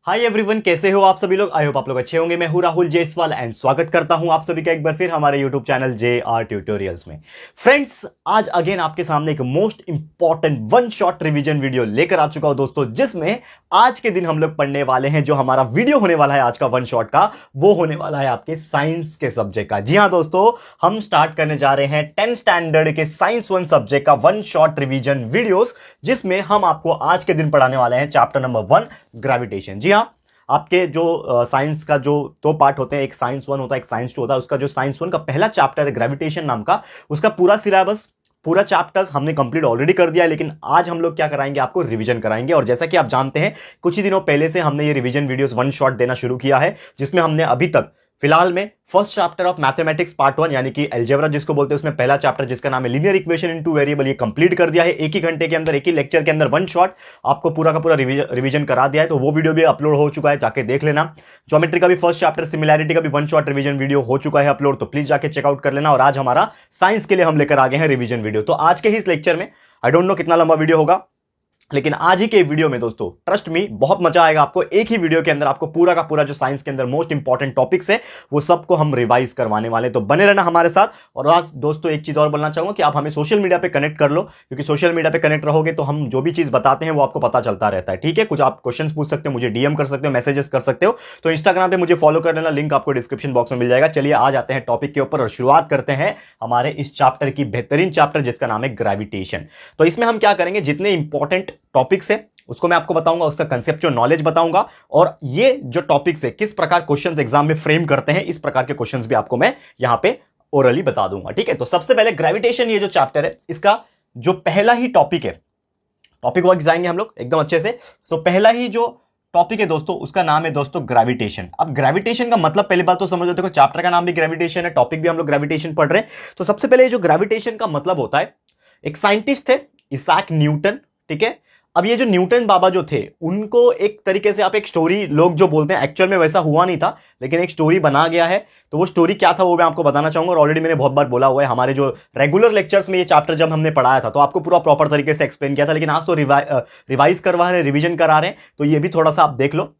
Hi everyone, कैसे हो आप सभी लोग। आई होप आप लोग अच्छे होंगे। मैं हूं राहुल जयसवाल एंड स्वागत करता हूं आप सभी का एक बार फिर हमारे यूट्यूब चैनल JR ट्यूटोरियल्स में। फ्रेंड्स, आज अगेन आपके सामने एक most important one shot revision video लेकर आ चुका हूं दोस्तों, जिसमें आज के दिन हम लोग पढ़ने वाले हैं। जो हमारा वीडियो होने वाला है आज का वन शॉट का, वो होने वाला है आपके साइंस के सब्जेक्ट का। जी हां दोस्तों, हम स्टार्ट करने जा रहे हैं 10th स्टैंडर्ड के साइंस 1 सब्जेक्ट का वन शॉट रिवीजन वीडियोस, जिसमें हम आपको आज के दिन पढ़ाने वाले हैं चैप्टर नंबर 1 ग्रेविटेशन। जी हां, आपके जो साइंस का जो दो पार्ट होते हैं, एक साइंस 1 होता है, एक साइंस 2 होता है। उसका जो साइंस 1 का पहला चैप्टर है ग्रेविटेशन नाम का, उसका पूरा सिलेबस, पूरा चैप्टर्स हमने कंप्लीट ऑलरेडी कर दिया है। लेकिन आज हम लोग क्या कराएंगे, आपको रिवीजन कराएंगे। और जैसा कि आप जानते हैं, कुछ ही दिनों पहले से हमने ये रिवीजन वीडियोस वन शॉट देना शुरू किया है, जिसमें हमने अभी तक फिलहाल में first chapter of mathematics part 1 यानी कि अलजेब्रा जिसको बोलते हैं, उसमें पहला चैप्टर जिसका नाम है linear equation in two variable, ये कंप्लीट कर दिया है। एक ही घंटे के अंदर, एक ही लेक्चर के अंदर वन शॉट आपको पूरा का पूरा रिवीजन करा दिया है। तो वो वीडियो भी अपलोड हो चुका है, जाके देख लेना। ज्योमेट्री का भी फर्स्ट चैप्टर, सिमिलैरिटी का भी वन शॉट रिवीजन वीडियो हो चुका है अपलोड, तो प्लीज जाके चेकआउट कर लेना। और आज हमारा साइंस के लिए हम लेकर आ गए हैं रिवीजन वीडियो। तो आज के ही इस लेक्चर में, आई डोंट नो कितना लंबा वीडियो होगा, लेकिन आज ही के वीडियो में दोस्तों ट्रस्ट मी बहुत मजा आएगा आपको। एक ही वीडियो के अंदर आपको पूरा का पूरा जो साइंस के अंदर मोस्ट इंपॉर्टेंट टॉपिक्स है, वो सबको हम रिवाइज करवाने वाले। तो बने रहना हमारे साथ। और आज दोस्तों एक चीज और बोलना चाहूंगा कि आप हमें सोशल मीडिया पे कनेक्ट कर लो, क्योंकि सोशल मीडिया पे कनेक्ट रहोगे तो हम जो भी चीज बताते हैं वो आपको पता चलता रहता है। ठीक है, कुछ आप क्वेश्चन पूछ सकते हो, मुझे डीएम कर सकते हो, मैसेजेस कर सकते हो। तो इंस्टाग्राम पे मुझे फॉलो कर लेना, लिंक आपको डिस्क्रिप्शन बॉक्स में मिल जाएगा। चलिए आज आते हैं टॉपिक के ऊपर और शुरुआत करते हैं हमारे इस चैप्टर की, बेहतरीन चैप्टर जिसका नाम है ग्रेविटेशन। तो इसमें हम क्या करेंगे, जितने इंपॉर्टेंट टॉपिक्स है उसको मैं आपको बताऊंगा, उसका कंसेप्चुअल नॉलेज बताऊंगा, और ये जो टॉपिक्स है किस प्रकार क्वेश्चंस एग्जाम में फ्रेम करते हैं, इस प्रकार के क्वेश्चंस भी आपको मैं यहां पे ओरली बता दूंगा। ठीक है, तो सबसे पहले ग्रेविटेशन, ये जो चैप्टर है, इसका जो पहला ही टॉपिक है, टॉपिक वाइज जाएंगे हम लोग एकदम अच्छे से। तो पहला ही जो टॉपिक है दोस्तों, उसका नाम है दोस्तों ग्रेविटेशन। अब ग्रेविटेशन का मतलब पहली बात तो समझो, देखो चैप्टर का नाम भी ग्रेविटेशन है, टॉपिक भी हम लोग ग्रेविटेशन पढ़ रहे हैं। तो सबसे पहले जो ग्रेविटेशन का मतलब होता है, एक साइंटिस्ट थे इसैक न्यूटन। ठीक है, अब ये जो न्यूटन बाबा जो थे, उनको एक तरीके से आप एक स्टोरी, लोग जो बोलते हैं एक्चुअल में वैसा हुआ नहीं था, लेकिन एक स्टोरी बना गया है। तो वो स्टोरी क्या था वो मैं आपको बताना चाहूंगा। और ऑलरेडी मैंने बहुत बार बोला हुआ है, हमारे जो रेगुलर लेक्चर्स में ये चैप्टर जब हमने पढ़ाया था तो आपको पूरा प्रॉपर तरीके से एक्सप्लेन किया था, लेकिन आज तो रिवाइज करवा रहे हैं, रिविजन करा रहे हैं, तो ये भी थोड़ा सा आप देख लो।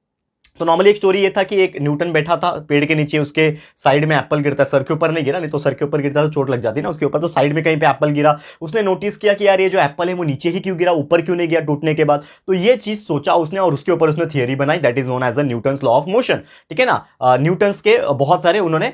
तो नॉर्मली एक स्टोरी ये था कि एक न्यूटन बैठा था पेड़ के नीचे, उसके साइड में एप्पल गिरता है, सर के ऊपर नहीं गिरा, नहीं तो सर के ऊपर गिरता तो चोट लग जाती ना उसके ऊपर, तो साइड में कहीं पे एप्पल गिरा। उसने नोटिस किया कि यार ये जो एप्पल है वो नीचे ही क्यों गिरा, ऊपर क्यों नहीं गया टूटने के बाद। तो ये चीज सोचा उसने और उसके ऊपर उसने थियरी बनाई, that is known as a Newton's law of motion. ठीक है ना, न्यूटन्स के बहुत सारे उन्होंने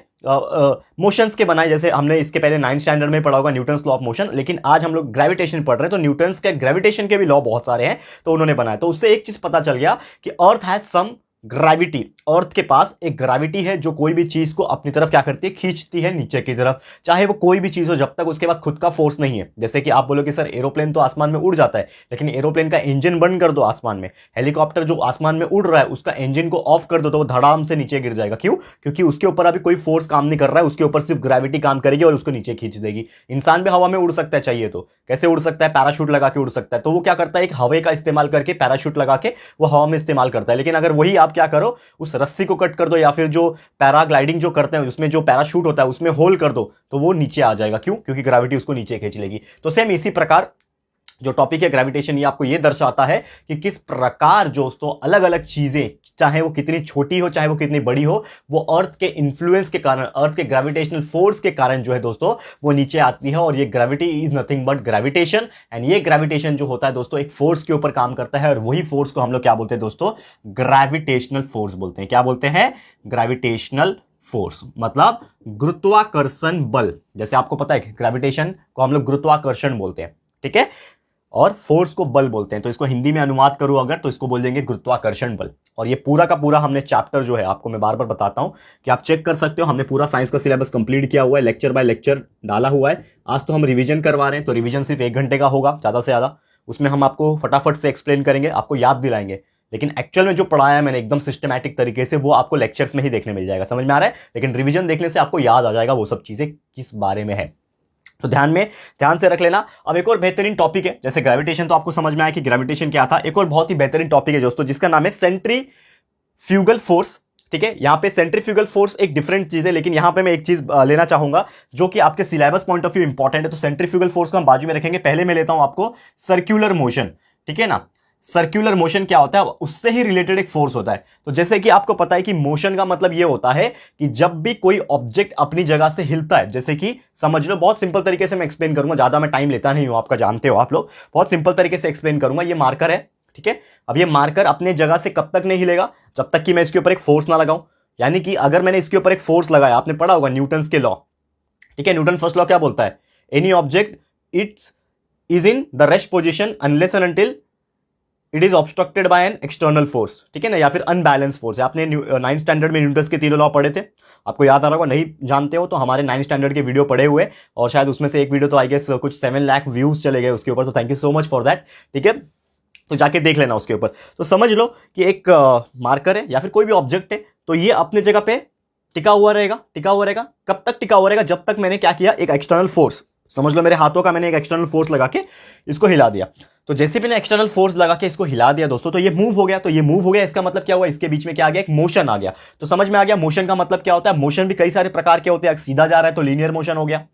मोशंस के बनाए, जैसे हमने इसके पहले 9th स्टैंडर्ड में पढ़ा होगा न्यूटन्स लॉ ऑफ मोशन, लेकिन आज हम लोग ग्रेविटेशन पढ़ रहे हैं। तो न्यूटन्स के ग्रेविटेशन के भी लॉ बहुत सारे हैं, तो उन्होंने बनाया। तो उससे एक चीज पता चल गया कि अर्थ हैज सम ग्रेविटी, अर्थ के पास एक ग्रेविटी है जो कोई भी चीज को अपनी तरफ क्या करती है, खींचती है नीचे की तरफ, चाहे वो कोई भी चीज हो, जब तक उसके बाद खुद का फोर्स नहीं है। जैसे कि आप बोलोगे सर एरोप्लेन तो आसमान में उड़ जाता है, लेकिन एरोप्लेन का इंजन बंद कर दो आसमान में, हेलीकॉप्टर जो आसमान में उड़ रहा है उसका इंजन को ऑफ कर दो तो वो धड़ाम से नीचे गिर जाएगा। क्यों? क्योंकि उसके ऊपर अभी कोई फोर्स काम नहीं कर रहा है, उसके ऊपर सिर्फ ग्रेविटी काम करेगी और उसको नीचे खींच देगी। इंसान भी हवा में उड़ सकता है चाहिए तो, कैसे उड़ सकता है, पैराशूट लगा के उड़ सकता है। तो वो क्या करता है, एक हवा का इस्तेमाल करके पैराशूट लगा के वो हवा में इस्तेमाल करता है। लेकिन अगर वही आप क्या करो, उस रस्सी को कट कर दो, या फिर जो पैराग्लाइडिंग जो करते हैं उसमें जो पैराशूट होता है उसमें होल कर दो, तो वो नीचे आ जाएगा। क्यों? क्योंकि ग्रेविटी उसको नीचे खींच लेगी। तो सेम इसी प्रकार जो टॉपिक है ग्रेविटेशन, ये आपको ये दर्शाता है कि किस प्रकार दोस्तों अलग अलग चीजें, चाहे वो कितनी छोटी हो चाहे वो कितनी बड़ी हो, वो अर्थ के इन्फ्लुएंस के कारण, अर्थ के ग्रेविटेशनल फोर्स के कारण जो है दोस्तों वो नीचे आती है। और ये gravity is nothing but gravitation. And ये ग्रेविटेशन जो होता है दोस्तों एक फोर्स के ऊपर काम करता है, और वही फोर्स को हम लोग क्या बोलते हैं दोस्तों, ग्रेविटेशनल फोर्स बोलते हैं। क्या बोलते हैं? ग्रेविटेशनल फोर्स, मतलब गुरुत्वाकर्षण बल। जैसे आपको पता है ग्रेविटेशन को हम लोग गुरुत्वाकर्षण बोलते हैं, ठीक है, और फोर्स को बल बोलते हैं। तो इसको हिंदी में अनुवाद करूं अगर, तो इसको बोल देंगे गुरुत्वाकर्षण बल। और ये पूरा का पूरा हमने चैप्टर जो है, आपको मैं बार बार बताता हूं कि आप चेक कर सकते हो, हमने पूरा साइंस का सिलेबस कंप्लीट किया हुआ है, लेक्चर बाय लेक्चर डाला हुआ है। आज तो हम रिवीजन करवा रहे हैं, तो रिवीजन सिर्फ 1 घंटे का होगा ज्यादा से ज्यादा, उसमें हम आपको फटाफट से एक्सप्लेन करेंगे, आपको याद दिलाएंगे। लेकिन एक्चुअल में जो पढ़ाया है मैंने एकदम सिस्टमैटिक तरीके से, वो आपको लेक्चर्स में ही देखने मिल जाएगा। समझ में आ रहा है? लेकिन रिवीजन देखने से आपको याद आ जाएगा वो सब चीजें किस बारे में है। तो ध्यान से रख लेना। अब एक और बेहतरीन टॉपिक है, जैसे ग्रेविटेशन तो आपको समझ में आया कि ग्रेविटेशन क्या था, एक और बहुत ही बेहतरीन टॉपिक है दोस्तों जिसका नाम है सेंट्रीफ्यूगल फोर्स। ठीक है, यहां पे सेंट्रीफ्यूगल फोर्स एक डिफरेंट चीज है, लेकिन यहां पे मैं एक चीज लेना चाहूंगा जो कि आपके syllabus point of view important है। तो सेंट्रीफ्यूगल फोर्स को हम बाजू में रखेंगे। पहले मैं लेता हूं आपको सर्कुलर मोशन। ठीक है ना, सर्कुलर मोशन क्या होता है, उससे ही रिलेटेड एक फोर्स होता है। तो जैसे कि आपको पता है कि मोशन का मतलब ये होता है कि जब भी कोई ऑब्जेक्ट अपनी जगह से हिलता है, जैसे कि समझ लो, बहुत सिंपल तरीके से मैं एक्सप्लेन करूंगा, ज्यादा मैं टाइम लेता नहीं हूं, आपका जानते हो आप लोग, बहुत सिंपल तरीके से एक्सप्लेन करूंगा। ये मार्कर है, ठीक है। अब ये मार्कर अपने जगह से कब तक नहीं हिलेगा, जब तक कि मैं इसके ऊपर एक फोर्स ना लगाऊं। यानी कि अगर मैंने इसके ऊपर एक फोर्स लगाया, आपने पढ़ा होगा न्यूटन के लॉ, ठीक है। न्यूटन फर्स्ट लॉ क्या बोलता है, any object it's is in the rest position unless and until it is obstructed by an external force, ठीक है ना, या फिर अनबैलेंस फोर्स। आपने 9th स्टैंडर्ड में न्यूटन के तीनों लॉ पढ़े थे, आपको याद आ रहा होगा। नहीं जानते हो तो हमारे 9th स्टैंडर्ड के वीडियो पढ़े हुए, और शायद उसमें से एक वीडियो तो आई गेस कुछ 7 लाख व्यूज चले गए उसके ऊपर, तो thank you so much for that, ठीक है। तो जाके देख लेना उसके ऊपर। तो समझ लो कि एक मार्कर है या फिर कोई भी ऑब्जेक्ट है, तो ये अपने जगह पे टिका हुआ रहेगा। टिका हुआ रहेगा कब तक टिका हुआ रहेगा, जब तक मैंने क्या किया, एक एक्सटर्नल फोर्स, समझ लो मेरे हाथों का मैंने एक एक्सटर्नल फोर्स लगा के इसको हिला दिया। तो जैसे मैंने एक्सटर्नल फोर्स लगा के इसको हिला दिया दोस्तों, तो ये मूव हो गया। तो ये मूव हो गया, इसका मतलब क्या हुआ, इसके बीच में क्या आ गया, एक मोशन आ गया। तो समझ में आ गया मोशन का मतलब क्या होता है। मोशन भी कई सारे प्रकार के होते हैं, सीधा जा रहा है तो लीनियर मोशन हो गया,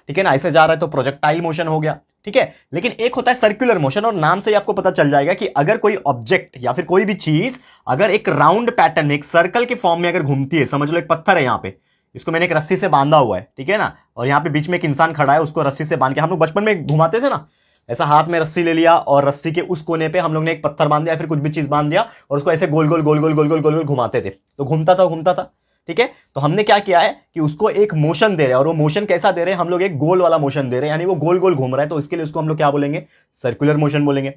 ठीक है ना, ऐसे जा रहा है तो प्रोजेक्टाइल मोशन हो गया, ठीक है। लेकिन एक होता है सर्कुलर मोशन, और नाम से ही आपको पता चल जाएगा कि अगर कोई ऑब्जेक्ट या फिर कोई भी चीज अगर एक राउंड पैटर्न में, एक सर्कल के फॉर्म में अगर घूमती है, समझ लो एक पत्थर है यहाँ पे, इसको मैंने एक रस्सी से बांधा हुआ है, ठीक है ना, और यहाँ पे बीच में एक इंसान खड़ा है, उसको रस्सी से बांध के, हम लोग बचपन में घुमाते थे ना, ऐसा हाथ में रस्सी ले लिया और रस्सी के उस कोने पे हम लोग ने एक पत्थर बांध दिया, फिर कुछ भी चीज बांध दिया, और उसको ऐसे गोल गोल गोल गोल गोल गोल गोल गोल घुमाते थे, तो घूमता था, ठीक है। तो हमने क्या किया है कि उसको एक मोशन दे रहे हैं, और वो मोशन कैसा दे रहे हैं, हम लोग एक गोल वाला मोशन दे रहे हैं, यानी वो गोल गोल घूम रहा है, तो इसके लिए उसको हम लोग क्या बोलेंगे, सर्कुलर मोशन बोलेंगे।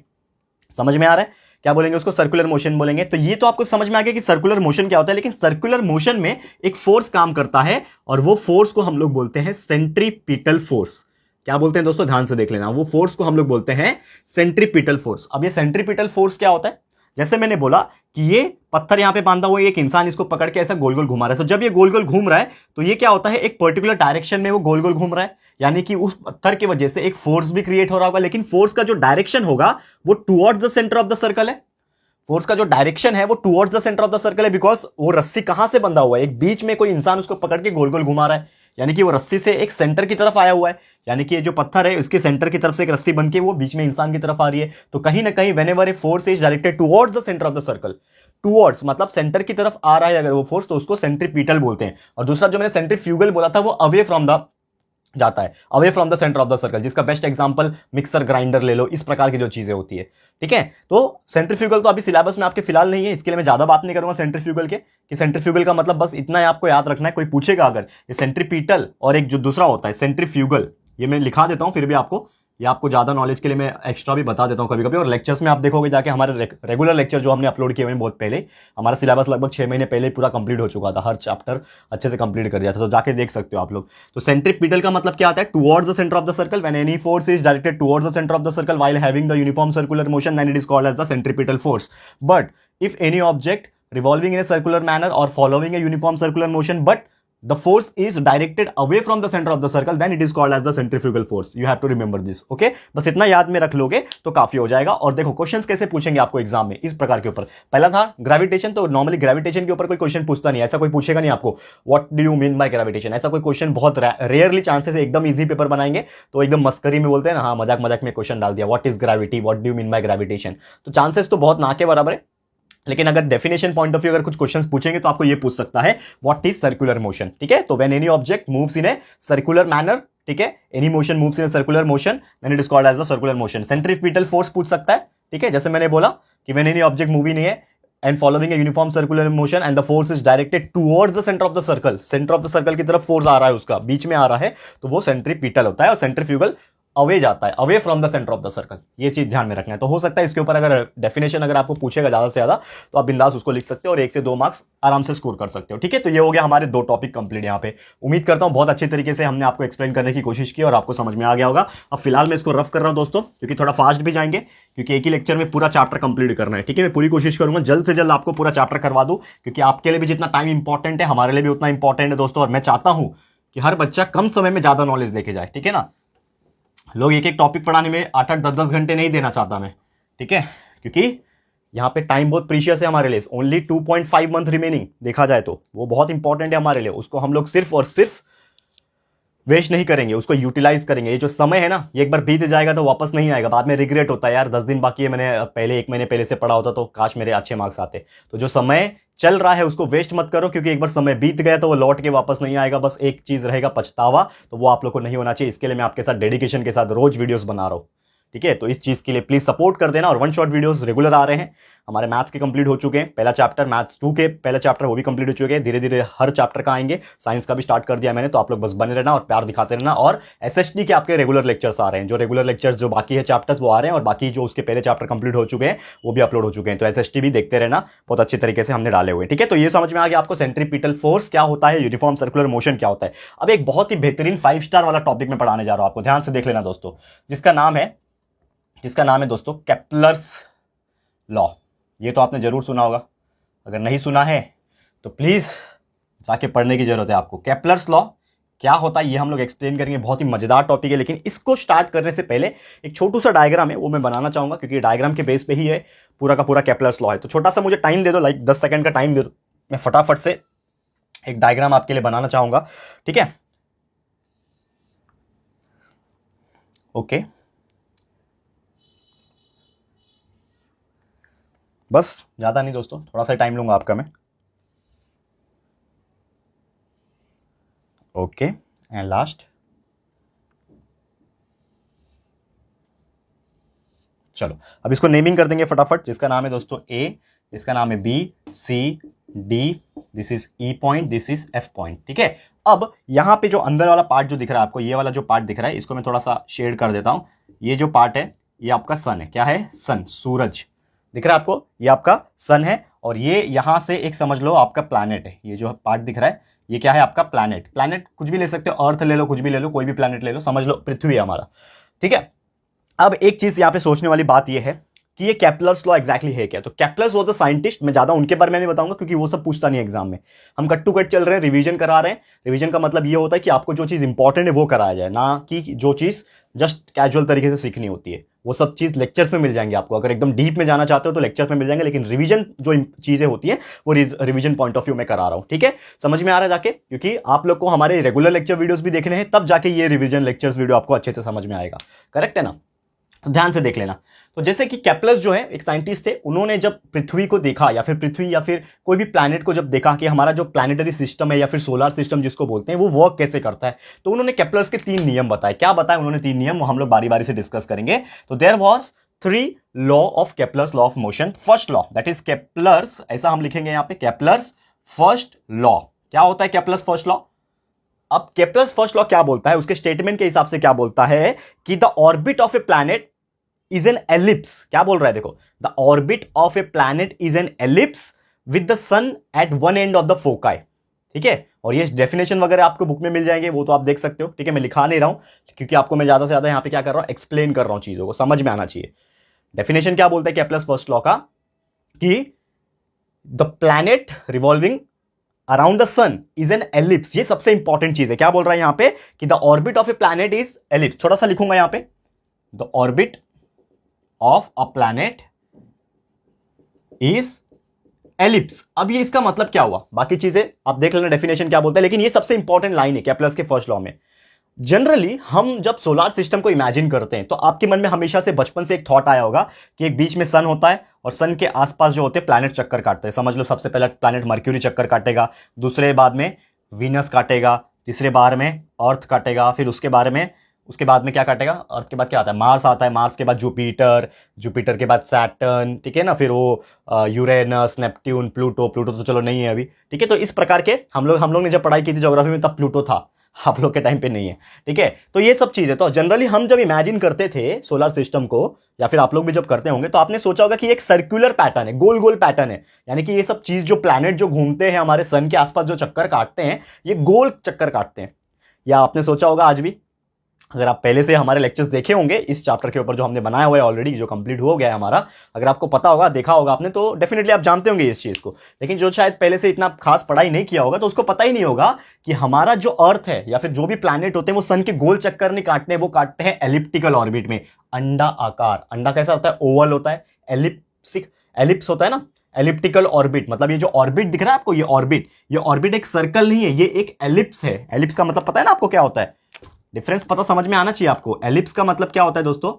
समझ में आ रहा है, क्या बोलेंगे उसको, सर्कुलर मोशन बोलेंगे। तो ये तो आपको समझ में आ गया कि सर्कुलर मोशन क्या होता है। लेकिन सर्कुलर मोशन में एक फोर्स काम करता है, और वो फोर्स को हम लोग बोलते हैं सेंट्रीपिटल फोर्स। क्या बोलते हैं दोस्तों, ध्यान से देख लेना, वो फोर्स को हम लोग बोलते हैं सेंट्रीपिटल फोर्स। अब ये सेंट्रीपिटल फोर्स क्या होता है, जैसे मैंने बोला कि ये पत्थर यहां पे बांधा हुआ है, एक इंसान इसको पकड़ के ऐसा गोल गोल घुमा रहा है। तो जब ये गोल गोल घूम रहा है, तो ये क्या होता है, एक पर्टिकुलर डायरेक्शन में वो गोल गोल घूम रहा है, यानी कि उस पत्थर की वजह से एक फोर्स भी क्रिएट हो रहा होगा। लेकिन फोर्स का जो डायरेक्शन होगा वो towards the centre of the circle है। फोर्स का जो डायरेक्शन है वो towards the centre of the circle है, बिकॉज वो रस्सी कहां से बंधा हुआ है, एक बीच में कोई इंसान उसको पकड़ के गोल गोल घुमा रहा है, यानी कि वो रस्सी से एक सेंटर की तरफ आया हुआ है। यानी कि ये जो पत्थर है उसके सेंटर की तरफ से एक रस्सी बन के वो बीच में इंसान की तरफ आ रही है। तो कहीं ना कहीं whenever a force is directed towards the centre of the circle, towards मतलब सेंटर की तरफ आ रहा है अगर वो फोर्स, तो उसको सेंट्रीपिटल बोलते हैं। और दूसरा जो मैंने सेंट्रीफ्यूगल बोला था, वो अवे फ्रॉम द जाता है, away from the centre of the circle, जिसका बेस्ट एग्जांपल मिक्सर ग्राइंडर ले लो, इस प्रकार की जो चीजें होती है, ठीक है। तो सेंट्रीफ्यूगल तो अभी सिलेबस में आपके फिलहाल नहीं है, इसके लिए मैं ज्यादा बात नहीं करूंगा सेंट्रीफ्यूगल के, कि सेंट्रीफ्यूगल का मतलब बस इतना ही आपको याद रखना है। कोई पूछेगा अगर, ये सेंट्रीपिटल और एक जो दूसरा होता है सेंट्रीफ्यूगल, ये मैं लिखा देता हूं फिर भी आपको, ये आपको ज्यादा नॉलेज के लिए मैं एक्स्ट्रा भी बता देता हूं कभी कभी। और लेक्चर्स में आप देखोगे जाके, हमारे रेगुलर लेक्चर जो हमने अपलोड किए हुए हैं बहुत पहले, हमारा सिलेबस लगभग 6 महीने पहले पूरा कंप्लीट हो चुका था, हर चैप्टर अच्छे से कंप्लीट कर दिया था, तो जाके देख सकते हो आप लोग। तो सेंट्रीपिटल का मतलब क्या आता है, towards the centre of the circle, when any force is directed towards the centre of the circle while having the uniform circular motion, then it is called as the centripetal force. But if any object revolving in a circular manner or following a uniform circular motion, but the force is directed away from the center of the circle, then it is called as the centrifugal force. You have to remember this, okay? बस इतना याद में रख लोगे तो काफी हो जाएगा। और देखो क्वेश्चंस कैसे पूछेंगे आपको एग्जाम में इस प्रकार के ऊपर। पहला था ग्रेविटेशन, तो नॉर्मली ग्रेविटेशन के ऊपर कोई क्वेश्चन पूछता नहीं, ऐसा कोई पूछेगा नहीं आपको, what do you mean by gravitation, ऐसा कोई क्वेश्चन बहुत रेयरली चांसेस है। एकदम इजी पेपर बनाएंगे तो एकदम मस्करी में बोलते हैं ना, हाँ मजाक मजाक में क्वेश्चन डाल दिया, what is gravity, what do you mean by gravitation, तो चांसेस तो बहुत ना के बराबर है। लेकिन अगर डेफिनेशन पॉइंट ऑफ व्यू अगर कुछ क्वेश्चंस पूछेंगे तो आपको ये पूछ सकता है, व्हाट इज सर्कुलर मोशन, ठीक है। तो when any object moves in a circular manner, ठीक है, any motion moves in a circular motion, then it is called as the circular motion. Centripetal force पूछ सकता है, ठीक है, जैसे मैंने बोला कि when any object moving in a and following a uniform circular motion and the force is directed towards the center of the circle, center of the circle की तरफ फोर्स आ रहा है, उसका बीच में आ रहा है, तो वो सेंट्रीपिटल होता है। और सेंट्रीफ्यूगल अवे जाता है, away from the centre of the circle, ये चीज ध्यान में रखना है। तो हो सकता है इसके ऊपर अगर डेफिनेशन अगर आपको पूछेगा ज्यादा से ज्यादा, तो आप बिंदास उसको लिख सकते हो और 1 से 2 मार्क्स आराम से स्कोर कर सकते हो, ठीक है। तो ये हो गया हमारे 2 टॉपिक कंप्लीट यहाँ पे। उम्मीद करता हूँ बहुत अच्छे तरीके से हमने आपको एक्सप्लेन करने की कोशिश की और आपको समझ में आ गया होगा। अब फिलहाल मैं इसको रफ कर रहा हूँ दोस्तों, क्योंकि थोड़ा फास्ट भी जाएंगे, क्योंकि एक ही लेक्चर में पूरा चैप्टर कंप्लीट करना है, ठीक है। मैं पूरी कोशिश करूंगा जल्द से जल्द आपको पूरा चैप्टर करवा दूं, क्योंकि आपके लिए भी जितना टाइम इंपॉर्टेंट है हमारे लिए भी उतना इंपॉर्टेंट है दोस्तों। और मैं चाहता हूं कि हर बच्चा कम समय में ज्यादा नॉलेज लेके जाए, ठीक है ना। लोग एक एक टॉपिक पढ़ाने में 8-8, 10-10 घंटे नहीं देना चाहता मैं, ठीक है, क्योंकि यहाँ पे टाइम बहुत प्रीशियस है हमारे लिए। ओनली 2.5 मंथ रिमेनिंग देखा जाए तो वो बहुत इंपॉर्टेंट है हमारे लिए, उसको हम लोग सिर्फ और सिर्फ वेस्ट नहीं करेंगे, उसको यूटिलाइज करेंगे। ये जो समय है ना, ये एक बार बीत जाएगा तो वापस नहीं आएगा, बाद में रिग्रेट होता है, यार 10 दिन बाकी है, मैंने पहले 1 महीने पहले से पढ़ा होता तो काश मेरे अच्छे मार्क्स आते। तो जो समय चल रहा है उसको वेस्ट मत करो, क्योंकि एक बार समय बीत गया तो वो लौट के वापस नहीं आएगा। बस एक चीज रहेगा, पछतावा, तो वो आप लोग को नहीं होना चाहिए। इसके लिए मैं आपके साथ डेडिकेशन के साथ रोज वीडियोस बना रहा हूं, ठीक है। तो इस चीज के लिए प्लीज सपोर्ट कर देना। और वन शॉट वीडियोस रेगुलर आ रहे हैं। हमारे मैथ्स के कंप्लीट हो चुके हैं, पहला चैप्टर मैथ्स 2 के पहला चैप्टर वो भी कंप्लीट हो चुके हैं। धीरे धीरे हर चैप्टर का आएंगे, साइंस का भी स्टार्ट कर दिया मैंने। तो आप लोग बस बने रहना और प्यार दिखाते रहना। और एसएसटी के आपके रेगुलर लेक्चर्स आ रहे हैं, जो रेगुलर लेक्चर्स जो बाकी है चैप्टर्स वो आ रहे हैं, और बाकी जो उसके पहले चैप्टर कंप्लीट हो चुके हैं वो भी अपलोड हो चुके हैं। तो एसएसटी भी देखते रहना, बहुत अच्छी तरीके से हमने डाले हुए, ठीक है। तो ये समझ में आ गया आपको सेंट्रीपिटल फोर्स क्या होता है, यूनिफॉर्म सर्कुलर मोशन क्या होता है। अब एक बहुत ही बेहतरीन 5 स्टार वाला टॉपिक में पढ़ाने जा रहा हूं आपको, ध्यान से देख लेना दोस्तों, जिसका नाम है दोस्तों केप्लर्स लॉ। ये तो आपने जरूर सुना होगा, अगर नहीं सुना है तो प्लीज जाके पढ़ने की जरूरत है आपको। केप्लर्स लॉ क्या होता है ये हम लोग एक्सप्लेन करेंगे, बहुत ही मजेदार टॉपिक है। लेकिन इसको स्टार्ट करने से पहले एक छोटू सा डायग्राम है वो मैं बनाना चाहूंगा, क्योंकि डायग्राम के बेस पे ही है पूरा का पूरा केप्लर्स लॉ है। तो छोटा सा मुझे टाइम दे दो, लाइक 10 सेकंड का टाइम दे दो, मैं फटाफट से एक डायग्राम आपके लिए बनाना चाहूंगा, ठीक है। ओके, बस ज्यादा नहीं दोस्तों, थोड़ा सा टाइम लूंगा आपका मैं। ओके, एंड लास्ट, चलो अब इसको नेमिंग कर देंगे फटाफट। जिसका नाम है दोस्तों ए, इसका नाम है B, C, D, this is E point, this is F point, ठीक है। अब यहां पे जो अंदर वाला पार्ट जो दिख रहा है आपको, ये वाला जो पार्ट दिख रहा है, इसको मैं थोड़ा सा शेड कर देता हूं। ये जो पार्ट है ये आपका सन है, क्या है, सन, सूरज दिख रहा है आपको, ये आपका सन है। और ये यहां से एक समझ लो आपका प्लैनेट है, ये जो पार्ट दिख रहा है ये क्या है आपका प्लैनेट। प्लैनेट कुछ भी ले सकते हो, अर्थ ले लो, कुछ भी ले लो, कोई भी प्लैनेट ले लो, समझ लो पृथ्वी है हमारा, ठीक है। अब एक चीज यहां पे सोचने वाली बात यह है कि ये केप्लर्स लॉ एग्जैक्टली है क्या। तो केप्लर्स वाज अ साइंटिस्ट, मैं ज्यादा उनके बारे में नहीं बताऊंगा क्योंकि वो सब पूछता नहीं एग्जाम में। हम कट टू कट चल रहे हैं, रिवीजन करा रहे हैं। रिवीजन का मतलब ये होता है कि आपको जो चीज इंपॉर्टेंट है वो कराया जाए, ना कि जो चीज जस्ट कैजुअल तरीके से सीखनी होती है। वो सब चीज लेक्चर्स में मिल जाएंगे आपको, अगर एकदम डीप में जाना चाहते हो तो लेक्चर्स में मिल जाएंगे। लेकिन रिवीजन जो चीजें होती हैं वो रिवीजन पॉइंट ऑफ व्यू में करा रहा हूं, ठीक है। समझ में आ रहा है जाके, क्योंकि आप लोग को हमारे रेगुलर लेक्चर वीडियोस भी देखने हैं, तब जाके ये रिवीजन लेक्चर्स वीडियो आपको अच्छे से समझ में आएगा, करेक्ट है ना। ध्यान से देख लेना। तो जैसे कि केप्लर्स जो है एक साइंटिस्ट थे, उन्होंने जब पृथ्वी को देखा या फिर पृथ्वी या फिर कोई भी प्लैनेट को जब देखा कि हमारा जो प्लैनेटरी सिस्टम है या फिर सोलर सिस्टम जिसको बोलते हैं वो वर्क कैसे करता है, तो उन्होंने केप्लर्स के 3 नियम बताए। क्या बताए उन्होंने 3 नियम, वो हम लोग बारी बारी से डिस्कस करेंगे। तो there was 3 law of Kepler's law of motion. First law that is Kepler's, ऐसा हम लिखेंगे यहां पे, केप्लर्स फर्स्ट लॉ। क्या होता है केप्लर्स फर्स्ट लॉ। अब केप्लर्स फर्स्ट लॉ क्या बोलता है, उसके स्टेटमेंट के हिसाब से क्या बोलता है कि the orbit of a planet is an ellipse. क्या बोल रहा है देखो, the orbit of a planet is an ellipse with the sun at one end of the foci, ठीक है। और ये डेफिनेशन वगैरह आपको बुक में मिल जाएंगे, वो तो आप देख सकते हो, ठीक है। मैं लिखा नहीं रहा हूं क्योंकि आपको मैं ज्यादा से ज्यादा यहां पे क्या कर रहा हूं, एक्सप्लेन कर रहा हूं, चीजों को समझ में आना चाहिए। डेफिनेशन क्या बोलता है केप्लर्स फर्स्ट लॉ का, कि the planet revolving around the sun is an ellipse. ये सबसे इंपॉर्टेंट चीज है। क्या बोल रहा है यहां पे कि the orbit of a planet is ellipse. थोड़ा सा लिखूंगा यहां पे, the orbit of a planet is ellipse. अब ये इसका मतलब क्या हुआ, बाकी चीजें आप देख लेना डेफिनेशन क्या बोलता है, लेकिन ये सबसे इंपॉर्टेंट लाइन है केप्लर्स के फर्स्ट लॉ में। जनरली हम जब सोलर सिस्टम को इमेजिन करते हैं तो आपके मन में हमेशा से बचपन से एक थॉट आया होगा कि एक बीच में सन होता है और सन के आसपास जो होते हैं प्लैनेट चक्कर काटते हैं। समझ लो सबसे पहला प्लैनेट मर्क्यूरी चक्कर काटेगा, दूसरे बाद में वीनस काटेगा, तीसरे बार में अर्थ काटेगा, फिर उसके बाद में क्या काटेगा, अर्थ के बाद क्या आता है, मार्स आता है, मार्स के बाद जुपिटर, जुपिटर के बाद सैटर्न, ठीक है ना, फिर वो यूरेनस, नेपट्यून, प्लूटो तो चलो नहीं है अभी, ठीक है। तो इस प्रकार के हम लोग ने जब पढ़ाई की थी ज्योग्राफी में तब प्लूटो था, आप लोग के टाइम पे नहीं है, ठीक है। तो ये सब चीजें, तो जनरली हम जब इमेजिन करते थे सोलर सिस्टम को, या फिर आप लोग भी जब करते होंगे, तो आपने सोचा होगा कि एक सर्कुलर पैटर्न है, गोल गोल पैटर्न है, यानी कि ये सब चीज जो प्लैनेट जो घूमते हैं हमारे सन के आसपास जो चक्कर काटते हैं, ये गोल चक्कर काटते हैं। या आपने सोचा होगा आज भी, अगर आप पहले से हमारे लेक्चर्स देखे होंगे इस चैप्टर के ऊपर जो हमने बनाया हुआ है ऑलरेडी, जो कंप्लीट हो गया है हमारा, अगर आपको पता होगा, देखा होगा आपने, तो डेफिनेटली आप जानते होंगे इस चीज को। लेकिन जो शायद पहले से इतना खास पढ़ाई नहीं किया होगा तो उसको पता ही नहीं होगा कि हमारा जो अर्थ है या फिर जो भी प्लैनेट होते हैं वो सन के गोल चक्कर नहीं काटते हैं, वो काटते हैं एलिप्टिकल ऑर्बिट में, अंडा आकार। अंडा कैसा होता है, ओवल होता है, एलिप्स होता है ना, एलिप्टिकल ऑर्बिट। मतलब ये जो ऑर्बिट दिख रहा है आपको, ये ऑर्बिट एक सर्कल नहीं है, ये एक एलिप्स है। एलिप्स का मतलब पता है ना आपको क्या होता है, डिफरेंस पता समझ में आना चाहिए आपको। एलिप्स का मतलब क्या होता है दोस्तों,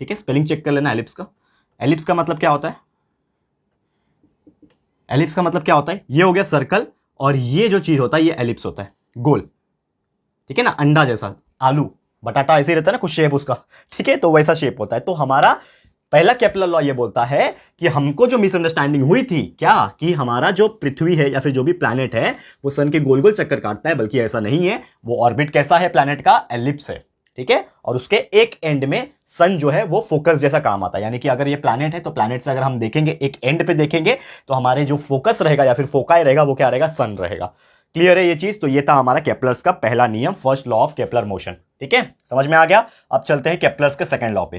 ठीक है, स्पेलिंग चेक कर लेना एलिप्स का। एलिप्स का मतलब क्या होता है, एलिप्स का मतलब क्या होता है, ये हो गया सर्कल, और ये जो चीज होता है ये एलिप्स होता है, गोल, ठीक है ना, अंडा जैसा, आलू बटाटा ऐसे ही रहता है ना कुछ शेप उसका, ठीक है, तो वैसा शेप होता है। तो हमारा पहला केपलर लॉ ये बोलता है कि हमको जो मिसअंडरस्टैंडिंग हुई थी क्या, कि हमारा जो पृथ्वी है या फिर जो भी प्लैनेट है वो सन के गोल गोल चक्कर काटता है, बल्कि ऐसा नहीं है। वो ऑर्बिट कैसा है प्लैनेट का, एलिप्स है, ठीक है, और उसके एक एंड में सन जो है वो फोकस जैसा काम आता है। यानी कि अगर ये प्लैनेट है तो प्लैनेट से अगर हम देखेंगे एक एंड पे देखेंगे तो हमारे जो फोकस रहेगा या फिर फोकाई रहेगा वो क्या रहेगा, सन रहेगा। क्लियर है ये चीज। तो ये था हमारा केपलर्स का पहला नियम, first law of Kepler motion, ठीक है, समझ में आ गया। अब चलते हैं केपलर्स के सेकंड लॉ पे।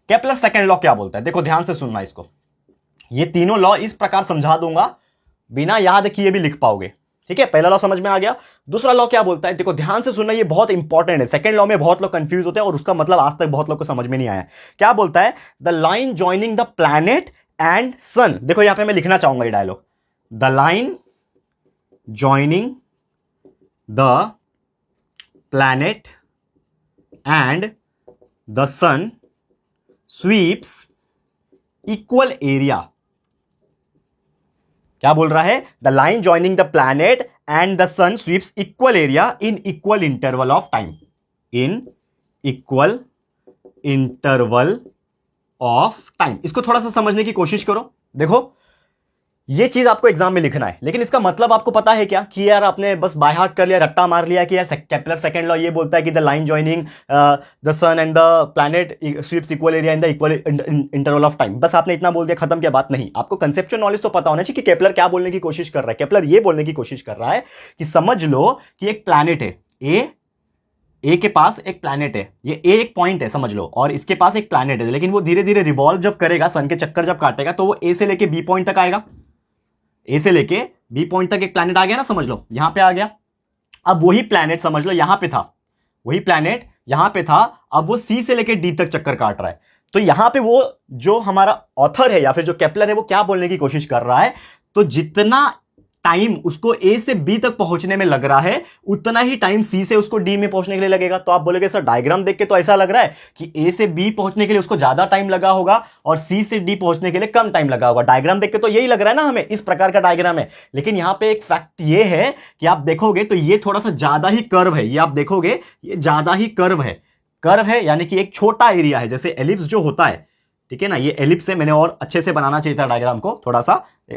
केपलर सेकंड लॉ क्या बोलता है, देखो ध्यान से सुनना इसको। ये तीनों लॉ इस प्रकार समझा दूंगा, बिना याद किए भी लिख पाओगे, ठीक है। पहला लॉ समझ में आ गया। दूसरा लॉ क्या बोलता है, देखो ध्यान से सुनना, ये बहुत इंपॉर्टेंट है। सेकंड लॉ में बहुत लोग कंफ्यूज होते हैं और उसका मतलब आज तक बहुत लोग को समझ में नहीं आया। क्या बोलता है, the line joining the planet and sun. देखो यहां पे मैं लिखना चाहूंगा ये dialogue, the line joining the planet and the sun sweeps equal area. क्या बोल रहा है, the line joining the planet and the sun sweeps equal area in equal interval of time, in equal interval of time. इसको थोड़ा सा समझने की कोशिश करो। देखो ये चीज आपको एग्जाम में लिखना है, लेकिन इसका मतलब आपको पता है क्या, कि यार आपने बस बाय हार्ट कर लिया, रट्टा मार लिया कि यार केपलर सेकंड लॉ ये बोलता है कि the line joining the sun and the planet sweeps equal area in the equal interval of time, बस आपने इतना बोल दिया, खत्म, क्या बात नहीं। आपको कंसेप्चुअल नॉलेज तो पता होना चाहिए कि केपलर क्या बोलने की कोशिश कर रहा है। केपलर ये बोलने की कोशिश कर रहा है कि समझ लो कि एक प्लैनेट है, ए के पास एक प्लैनेट है, ये ए एक पॉइंट है समझ लो, और इसके पास एक प्लैनेट है, लेकिन वो धीरे धीरे रिवॉल्व जब करेगा, सन के चक्कर जब काटेगा, तो वो ए से लेके बी पॉइंट तक आएगा। ए से लेके बी पॉइंट तक एक प्लैनेट आ गया ना, समझ लो यहां पे आ गया। अब वही प्लैनेट समझ लो यहां पे था, वही प्लैनेट यहां पे था, अब वो सी से लेके डी तक चक्कर काट रहा है। तो यहां पे वो जो हमारा ऑथर है या फिर जो केपलर है वो क्या बोलने की कोशिश कर रहा है, तो जितना टाइम उसको ए से बी तक पहुंचने में लग रहा है उतना ही टाइम सी से उसको डी में पहुंचने के लिए लगेगा। तो आप बोलोगे सर डायग्राम देख के तो ऐसा लग रहा है कि ए से बी पहुंचने के लिए उसको ज्यादा टाइम लगा होगा और सी से डी पहुंचने के लिए कम टाइम लगा होगा। डायग्राम देख के तो यही लग रहा है ना हमें, इस प्रकार का डायग्राम है। लेकिन यहां पे एक फैक्ट ये है कि आप देखोगे तो ये थोड़ा सा ज्यादा ही कर्व है, ये आप देखोगे ये ज्यादा ही कर्व है। कर्व है यानी कि एक छोटा एरिया है, जैसे एलिप्स जो होता है, ठीक है ना, ये एलिप्स है, मैंने और अच्छे से बनाना चाहिए था डायग्राम को थोड़ा सा,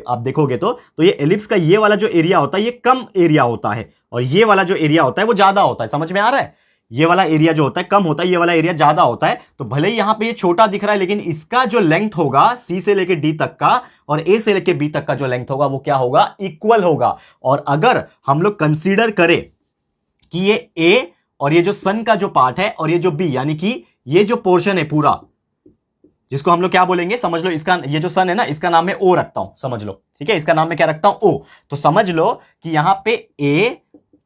आप देखोगे तो ये एलिप्स का ये वाला जो एरिया होता है ये कम एरिया होता है, और ये वाला जो एरिया होता है वो ज्यादा होता है। समझ में आ रहा है, ये वाला एरिया जो होता है कम होता है, ये वाला एरिया ज्यादा होता है। तो भले ही यहां पे ये छोटा दिख रहा है, लेकिन इसका जो लेंथ होगा सी से लेके डी तक का और ए से लेके बी तक का जो लेंथ होगा वो क्या होगा, इक्वल होगा। और अगर हम लोग कंसीडर करें कि ये ए और ये जो सन का जो पार्ट है और ये जो बी, यानी कि ये जो पोर्शन है पूरा, जिसको हम लोग क्या बोलेंगे, समझ लो इसका, ये जो सन है ना इसका नाम मैं ओ रखता हूं, समझ लो, ठीक है, इसका नाम मैं क्या रखता हूं, ओ। तो समझ लो कि यहां पे ए,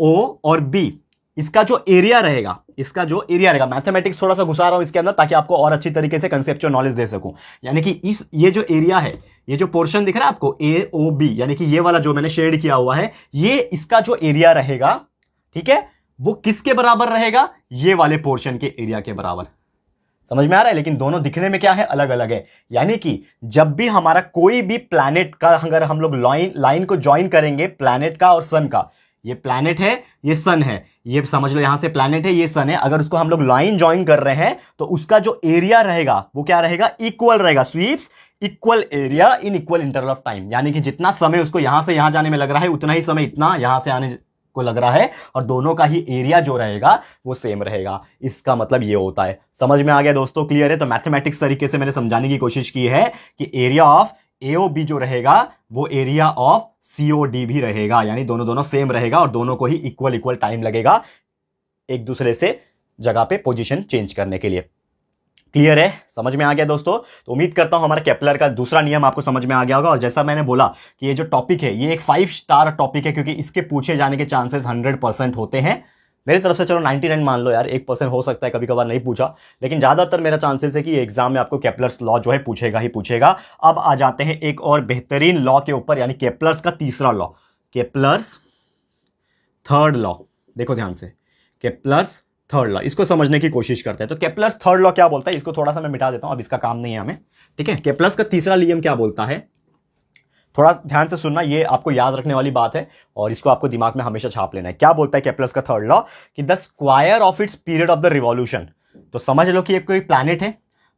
ओ और बी, इसका जो एरिया रहेगा, इसका जो एरिया रहेगा, मैथमेटिक्स थोड़ा सा घुसा रहा हूं इसके अंदर ताकि आपको और अच्छी तरीके से कंसेप्चुअल नॉलेज दे सकूं। यानी कि इस ये जो एरिया है, ये जो पोर्शन दिख रहा है आपको ए ओ बी, यानी कि ये वाला जो मैंने शेड किया हुआ है, ये इसका जो एरिया रहेगा, ठीक है, वो किसके बराबर रहेगा, ये वाले पोर्शन के एरिया के बराबर। समझ में आ रहा है, लेकिन दोनों दिखने में क्या है, अलग अलग है। यानी कि जब भी हमारा कोई भी प्लैनेट का अगर हम लोग लाइन को ज्वाइन करेंगे, प्लैनेट का और सन का, ये प्लैनेट है ये सन है, ये समझ लो यहां से प्लैनेट है ये सन है, अगर उसको हम लोग लाइन ज्वाइन कर रहे हैं तो उसका जो एरिया रहेगा वो क्या रहेगा, इक्वल रहेगा। Sweeps equal area in equal interval of time, यानी कि जितना समय उसको यहां से यहां जाने में लग रहा है उतना ही समय इतना यहां से आने को लग रहा है, और दोनों का ही एरिया जो रहेगा वो सेम रहेगा। इसका मतलब ये होता है। समझ में आ गया दोस्तों, क्लियर है। तो मैथमेटिक्स तरीके से मैंने समझाने की कोशिश की है कि एरिया ऑफ एओबी जो रहेगा वो एरिया ऑफ सीओडी भी रहेगा, यानी दोनों दोनों सेम रहेगा और दोनों को ही इक्वल इक्वल टाइम लगेगा एक दूसरे से जगह पे पोजीशन चेंज करने के लिए। क्लियर है, समझ में आ गया दोस्तों। तो उम्मीद करता हूं हमारा केपलर का दूसरा नियम आपको समझ में आ गया होगा। और जैसा मैंने बोला कि ये जो टॉपिक है ये एक 5 स्टार टॉपिक है, क्योंकि इसके पूछे जाने के चांसेस 100% होते हैं। मेरी तरफ से चलो 99 मान लो यार, 1% हो सकता है कभी कभार नहीं पूछा, लेकिन ज्यादातर मेरा चांसेस है कि एग्जाम में आपको केपलर्स लॉ जो है पूछेगा ही पूछेगा। अब आ जाते हैं एक और बेहतरीन लॉ के ऊपर, यानी केपलर्स का तीसरा लॉ, केपलर्स थर्ड लॉ। देखो ध्यान से, केप्लर्स थर्ड लॉ, इसको समझने की कोशिश करते हैं। तो केप्लर्स थर्ड लॉ क्या बोलता है, इसको थोड़ा सा मैं मिटा देता हूं, अब इसका काम नहीं है हमें, ठीक है। केप्लर्स का तीसरा नियम क्या बोलता है, थोड़ा ध्यान से सुनना, ये आपको याद रखने वाली बात है और इसको आपको दिमाग में हमेशा छाप लेना है। क्या बोलता है केप्लर्स का थर्ड लॉ, कि the square of its period of the revolution. तो समझ लो कि एक कोई प्लैनेट है,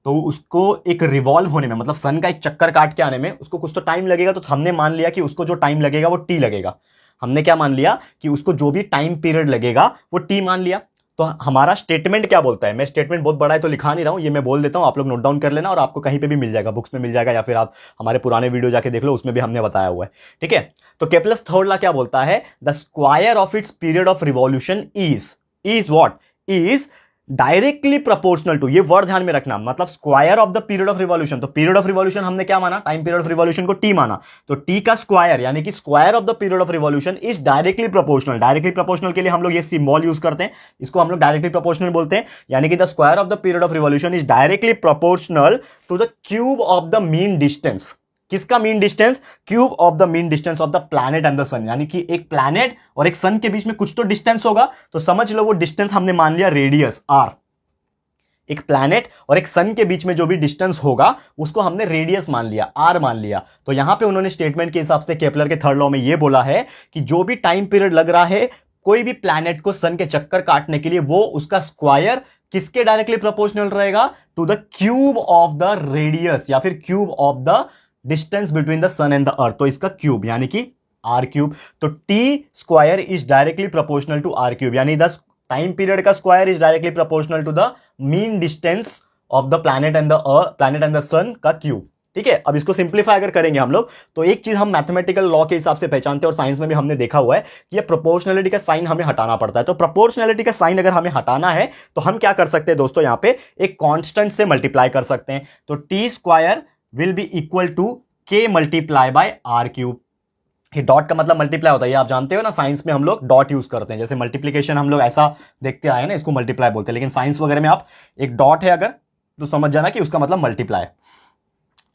तो उसको एक रिवॉल्व होने में, मतलब सन का एक चक्कर काट के आने में उसको कुछ तो टाइम लगेगा। तो हमने मान लिया कि उसको जो टाइम लगेगा वो टी लगेगा। हमने क्या मान लिया कि उसको जो भी टाइम पीरियड लगेगा वो टी मान लिया। तो हमारा स्टेटमेंट क्या बोलता है, मैं स्टेटमेंट बहुत बड़ा है तो लिखा नहीं रहा हूं, ये मैं बोल देता हूं, आप लोग नोट डाउन कर लेना और आपको कहीं पे भी मिल जाएगा, बुक्स में मिल जाएगा या फिर आप हमारे पुराने वीडियो जाके देख लो, उसमें भी हमने बताया हुआ है, ठीक है। तो केप्लर्स थर्ड लॉ क्या बोलता है, the square of its period of revolution is what, is directly proportional to, ये वर्ड ध्यान में रखना, मतलब square of the period of revolution. तो पीरियड ऑफ रिवॉल्यूशन हमने क्या माना, टाइम पीरियड ऑफ रिवॉल्यूशन को टी माना, तो टी का स्क्वायर यानी कि square of the period of revolution is directly proportional. Directly proportional के लिए हम लोग ये सिंबल यूज करते हैं, इसको हम लोग डायरेक्टली प्रोपोर्शनल बोलते हैं, यानी कि the square of the period of revolution is directly proportional to the cube of the mean distance. किसका mean distance, cube of the mean distance of the planet and the sun, यानी कि एक planet और एक सन के बीच में कुछ तो डिस्टेंस होगा, तो समझ लो वो डिस्टेंस हमने मान लिया रेडियस आर। एक प्लैनेट और एक सन के बीच में जो भी डिस्टेंस होगा उसको हमने रेडियस मान लिया, आर मान लिया। तो यहां पे उन्होंने स्टेटमेंट के हिसाब से केपलर के थर्ड लॉ में ये बोला है कि जो भी टाइम पीरियड लग रहा है कोई भी प्लैनेट को सन के चक्कर काटने के लिए, वो उसका स्क्वायर किसके डायरेक्टली प्रोपोर्शनल रहेगा, to the cube of the radius या फिर cube of the distance between the sun and the earth. तो इसका क्यूब यानी कि आर क्यूब। तो T square is directly proportional to R cube, यानी द टाइम पीरियड का square is directly proportional to the mean distance of the planet and the sun का cube, ठीक है। अब इसको सिंप्लीफाई अगर करेंगे हम लोग, तो एक चीज हम मैथमेटिकल लॉ के हिसाब से पहचानते हैं और साइंस में भी हमने देखा हुआ है कि ये प्रोपोर्शनलिटी का साइन हमें हटाना पड़ता है। तो प्रोपोर्शनलिटी का साइन अगर हमें हटाना है तो हम क्या कर सकते हैं दोस्तों, यहां पे एक कांस्टेंट से मल्टीप्लाई कर सकते हैं। तो T square will be equal to K multiply by R cube. ये डॉट का मतलब मल्टीप्लाई होता है, ये आप जानते हो ना, साइंस में हम लोग डॉट यूज करते हैं। जैसे मल्टीप्लिकेशन हम लोग ऐसा देखते आए ना, इसको मल्टीप्लाई बोलते हैं, लेकिन साइंस वगैरह में आप एक डॉट है अगर, तो समझ जाना कि उसका मतलब मल्टीप्लाई।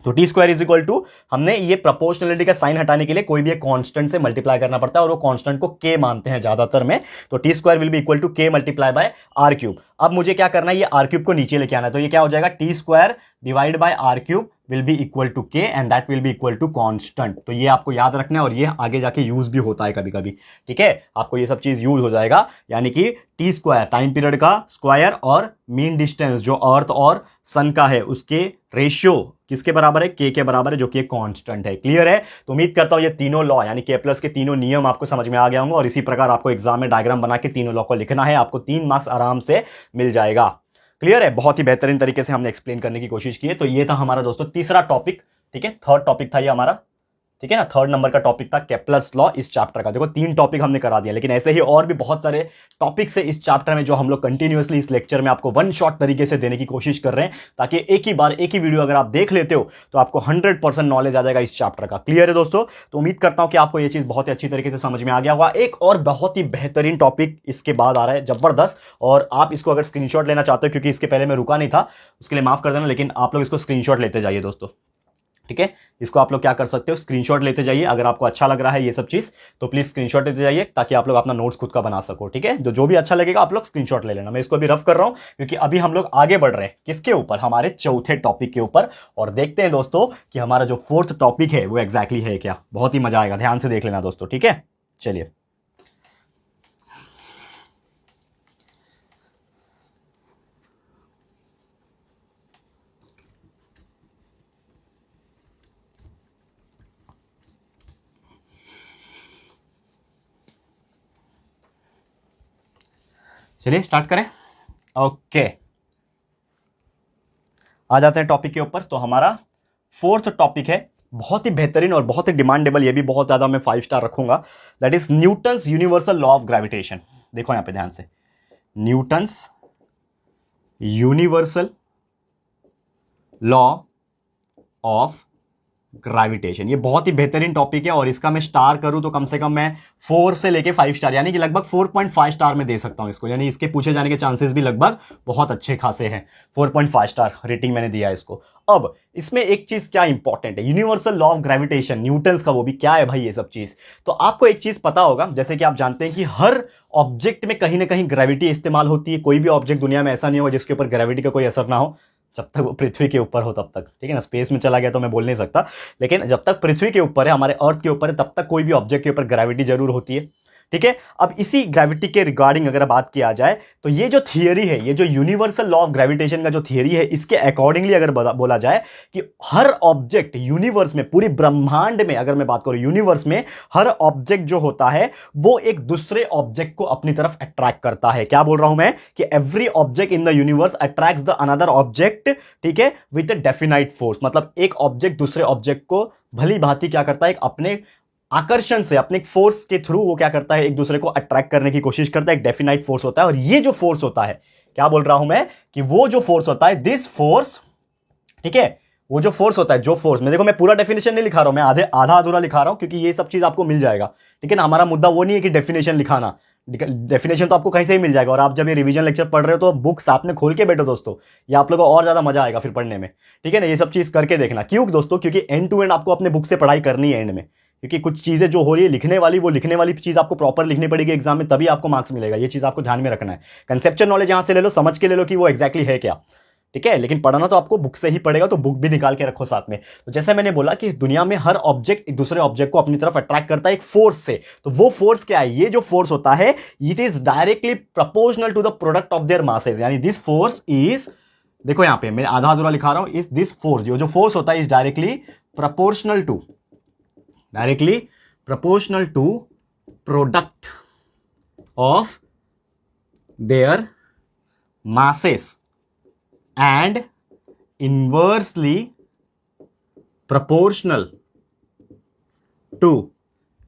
तो T square is equal to, हमने ये प्रोपोर्शनलिटी का साइन हटाने के लिए कोई भी एक कांस्टेंट से मल्टीप्लाई करना पड़ता है और वो कांस्टेंट को के मानते हैं ज्यादातर में। तो T square will be equal to K multiply by R cube. अब मुझे क्या करना है, ये आर क्यूब को नीचे लेके आना है, तो ये क्या हो जाएगा, T square divide by R cube will be equal to K and that will be equal to constant. तो ये आपको याद रखना है और ये आगे जाके यूज भी होता है कभी कभी, ठीक है, आपको ये सब चीज यूज हो जाएगा। यानी कि टी स्क्वायर टाइम पीरियड का स्क्वायर और मीन डिस्टेंस जो अर्थ और सन का है उसके रेशियो किसके बराबर है, के बराबर है, जो कि एक कांस्टेंट है। क्लियर है। तो उम्मीद करता हूं ये तीनों लॉ यानी केप्लर्स के तीनों नियम आपको समझ में आ गया होंगे और इसी प्रकार आपको एग्जाम में डायग्राम बना के तीनों लॉ को लिखना है, आपको 3 मार्क्स आराम से मिल जाएगा। क्लियर है। बहुत ही बेहतरीन तरीके से हमने एक्सप्लेन करने की कोशिश की है। तो ये था हमारा दोस्तों तीसरा टॉपिक, ठीक है, थर्ड टॉपिक था ये हमारा, ठीक है ना, थर्ड नंबर का टॉपिक था केप्लर्स लॉ इस चैप्टर का। देखो 3 टॉपिक हमने करा दिया, लेकिन ऐसे ही और भी बहुत सारे टॉपिक्स है इस चैप्टर में जो हम लोग कंटिन्यूअसली इस लेक्चर में आपको वन शॉट तरीके से देने की कोशिश कर रहे हैं, ताकि एक ही बार एक ही वीडियो अगर आप देख लेते हो तो आपको 100% नॉलेज आ जाएगा इस चैप्टर का। क्लियर है दोस्तों। तो उम्मीद करता हूं कि आपको ये चीज बहुत ही अच्छी तरीके से समझ में आ गया होगा। एक और बहुत ही बेहतरीन टॉपिक इसके बाद आ रहा है, जबरदस्त, और आप इसको अगर स्क्रीनशॉट लेना चाहते हो, क्योंकि इसके पहले मैं रुका नहीं था, उसके लिए माफ कर देना, लेकिन आप लोग इसको स्क्रीनशॉट लेते जाइए दोस्तों, ठीक है। इसको आप लोग क्या कर सकते हो, स्क्रीनशॉट लेते जाइए। अगर आपको अच्छा लग रहा है ये सब चीज तो प्लीज स्क्रीनशॉट लेते जाइए, ताकि आप लोग अपना नोट्स खुद का बना सको, ठीक है। जो भी अच्छा लगेगा आप लोग स्क्रीनशॉट ले लेना। मैं इसको अभी रफ कर रहा हूं क्योंकि अभी हम लोग आगे बढ़ रहे हैं किसके ऊपर, हमारे चौथे टॉपिक के ऊपर, और देखते हैं दोस्तों कि हमारा जो 4th टॉपिक है वो एग्जैक्टली है क्या। बहुत ही मजा आएगा, ध्यान से देख लेना दोस्तों, ठीक है। चलिए चलिए स्टार्ट करें। ओके, आ जाते हैं टॉपिक के ऊपर। तो हमारा 4th टॉपिक है, बहुत ही बेहतरीन और बहुत ही डिमांडेबल, ये भी बहुत ज्यादा मैं 5 स्टार रखूंगा, that is Newton's universal law of gravitation. देखो यहां पे ध्यान से, Newton's universal law of gravitation. ये बहुत ही बेहतरीन टॉपिक है और इसका मैं स्टार करूं तो कम से कम मैं 4 से लेके 5 स्टार यानी कि लगभग 4.5 स्टार में दे सकता हूं इसको, यानी इसके पूछे जाने के चांसेस भी लगभग बहुत अच्छे खासे हैं। 4.5 स्टार रेटिंग मैंने दिया है इसको। अब इसमें एक चीज क्या इंपॉर्टेंट है, universal law of gravitation, Newton's का, वो भी क्या है भाई ये सब चीज। तो आपको एक चीज पता होगा, जैसे कि आप जानते हैं कि हर ऑब्जेक्ट में कहीं ना कहीं ग्रेविटी इस्तेमाल होती है। कोई भी ऑब्जेक्ट दुनिया में ऐसा नहीं होगा जिसके ऊपर ग्रेविटी का कोई असर ना हो, जब तक वो पृथ्वी के ऊपर हो तब तक, ठीक है ना। स्पेस में चला गया तो मैं बोल नहीं सकता, लेकिन जब तक पृथ्वी के ऊपर है, हमारे अर्थ के ऊपर है, तब तक कोई भी ऑब्जेक्ट के ऊपर ग्रेविटी जरूर होती है, ठीक है। अब इसी ग्रेविटी के रिगार्डिंग अगर बात किया जाए तो ये जो थियरी है, ये जो यूनिवर्सल लॉ ऑफ ग्रेविटेशन का जो थियरी है, इसके अकॉर्डिंगली अगर बोला जाए कि हर ऑब्जेक्ट यूनिवर्स में, पूरी ब्रह्मांड में अगर मैं बात करूं, यूनिवर्स में हर ऑब्जेक्ट जो होता है वो एक दूसरे ऑब्जेक्ट को अपनी तरफ अट्रैक्ट करता है। क्या बोल रहा हूं मैं कि every object in the universe attracts the another object, ठीक है, विद अ डेफिनाइट फोर्स। मतलब एक ऑब्जेक्ट दूसरे ऑब्जेक्ट को भली भांति क्या करता है, अपने आकर्षण से, अपने फोर्स के थ्रू वो क्या करता है, एक दूसरे को अट्रैक्ट करने की कोशिश करता है। एक डेफिनाइट फोर्स होता है और ये जो फोर्स होता है, क्या बोल रहा हूं मैं कि वो जो फोर्स होता है, दिस फोर्स, ठीक है, वो जो फोर्स होता है, जो फोर्स में, देखो मैं पूरा डेफिनेशन नहीं लिखा रहा हूं, मैं आधा अधूरा लिखा रहा हूं क्योंकि ये सब चीज आपको मिल जाएगा, ठीक है ना। हमारा मुद्दा वो नहीं है कि डेफिनेशन लिखाना, डेफिनेशन तो आपको कहीं से ही मिल जाएगा। और आप जब ये रिवीजन लेक्चर पढ़ रहे हो तो बुक साथ में खोल के बैठो दोस्तों, ये आप लोगों को और ज्यादा मजा आएगा फिर पढ़ने में, ठीक है ना। ये सब चीज करके देखना, क्यों दोस्तों, क्योंकि एंड टू एंड आपको अपने बुक से पढ़ाई करनी है एंड में, क्योंकि कुछ चीजें जो हो रही है लिखने वाली, वो लिखने वाली चीज आपको प्रॉपर लिखनी पड़ेगी एग्जाम में, तभी आपको मार्क्स मिलेगा। ये चीज आपको ध्यान में रखना है। कंसेप्चुअल नॉलेज यहां से ले लो, समझ के ले लो कि वो एक्जैक्टली है क्या, ठीक है, लेकिन पढ़ना तो आपको बुक से ही पड़ेगा, तो बुक भी निकाल के रखो साथ में। तो जैसे मैंने बोला कि दुनिया में हर ऑब्जेक्ट एक दूसरे ऑब्जेक्ट को अपनी तरफ अट्रैक्ट करता है एक फोर्स से। तो वो फोर्स क्या है, ये जो फोर्स होता है, it is directly proportional to the product of their masses, यानी दिस फोर्स इज, देखो यहां पे मैं आधा अधूरा लिखा रहा हूं, इज दिस फोर्स, जो फोर्स होता है is directly proportional to product of their masses and inversely proportional to,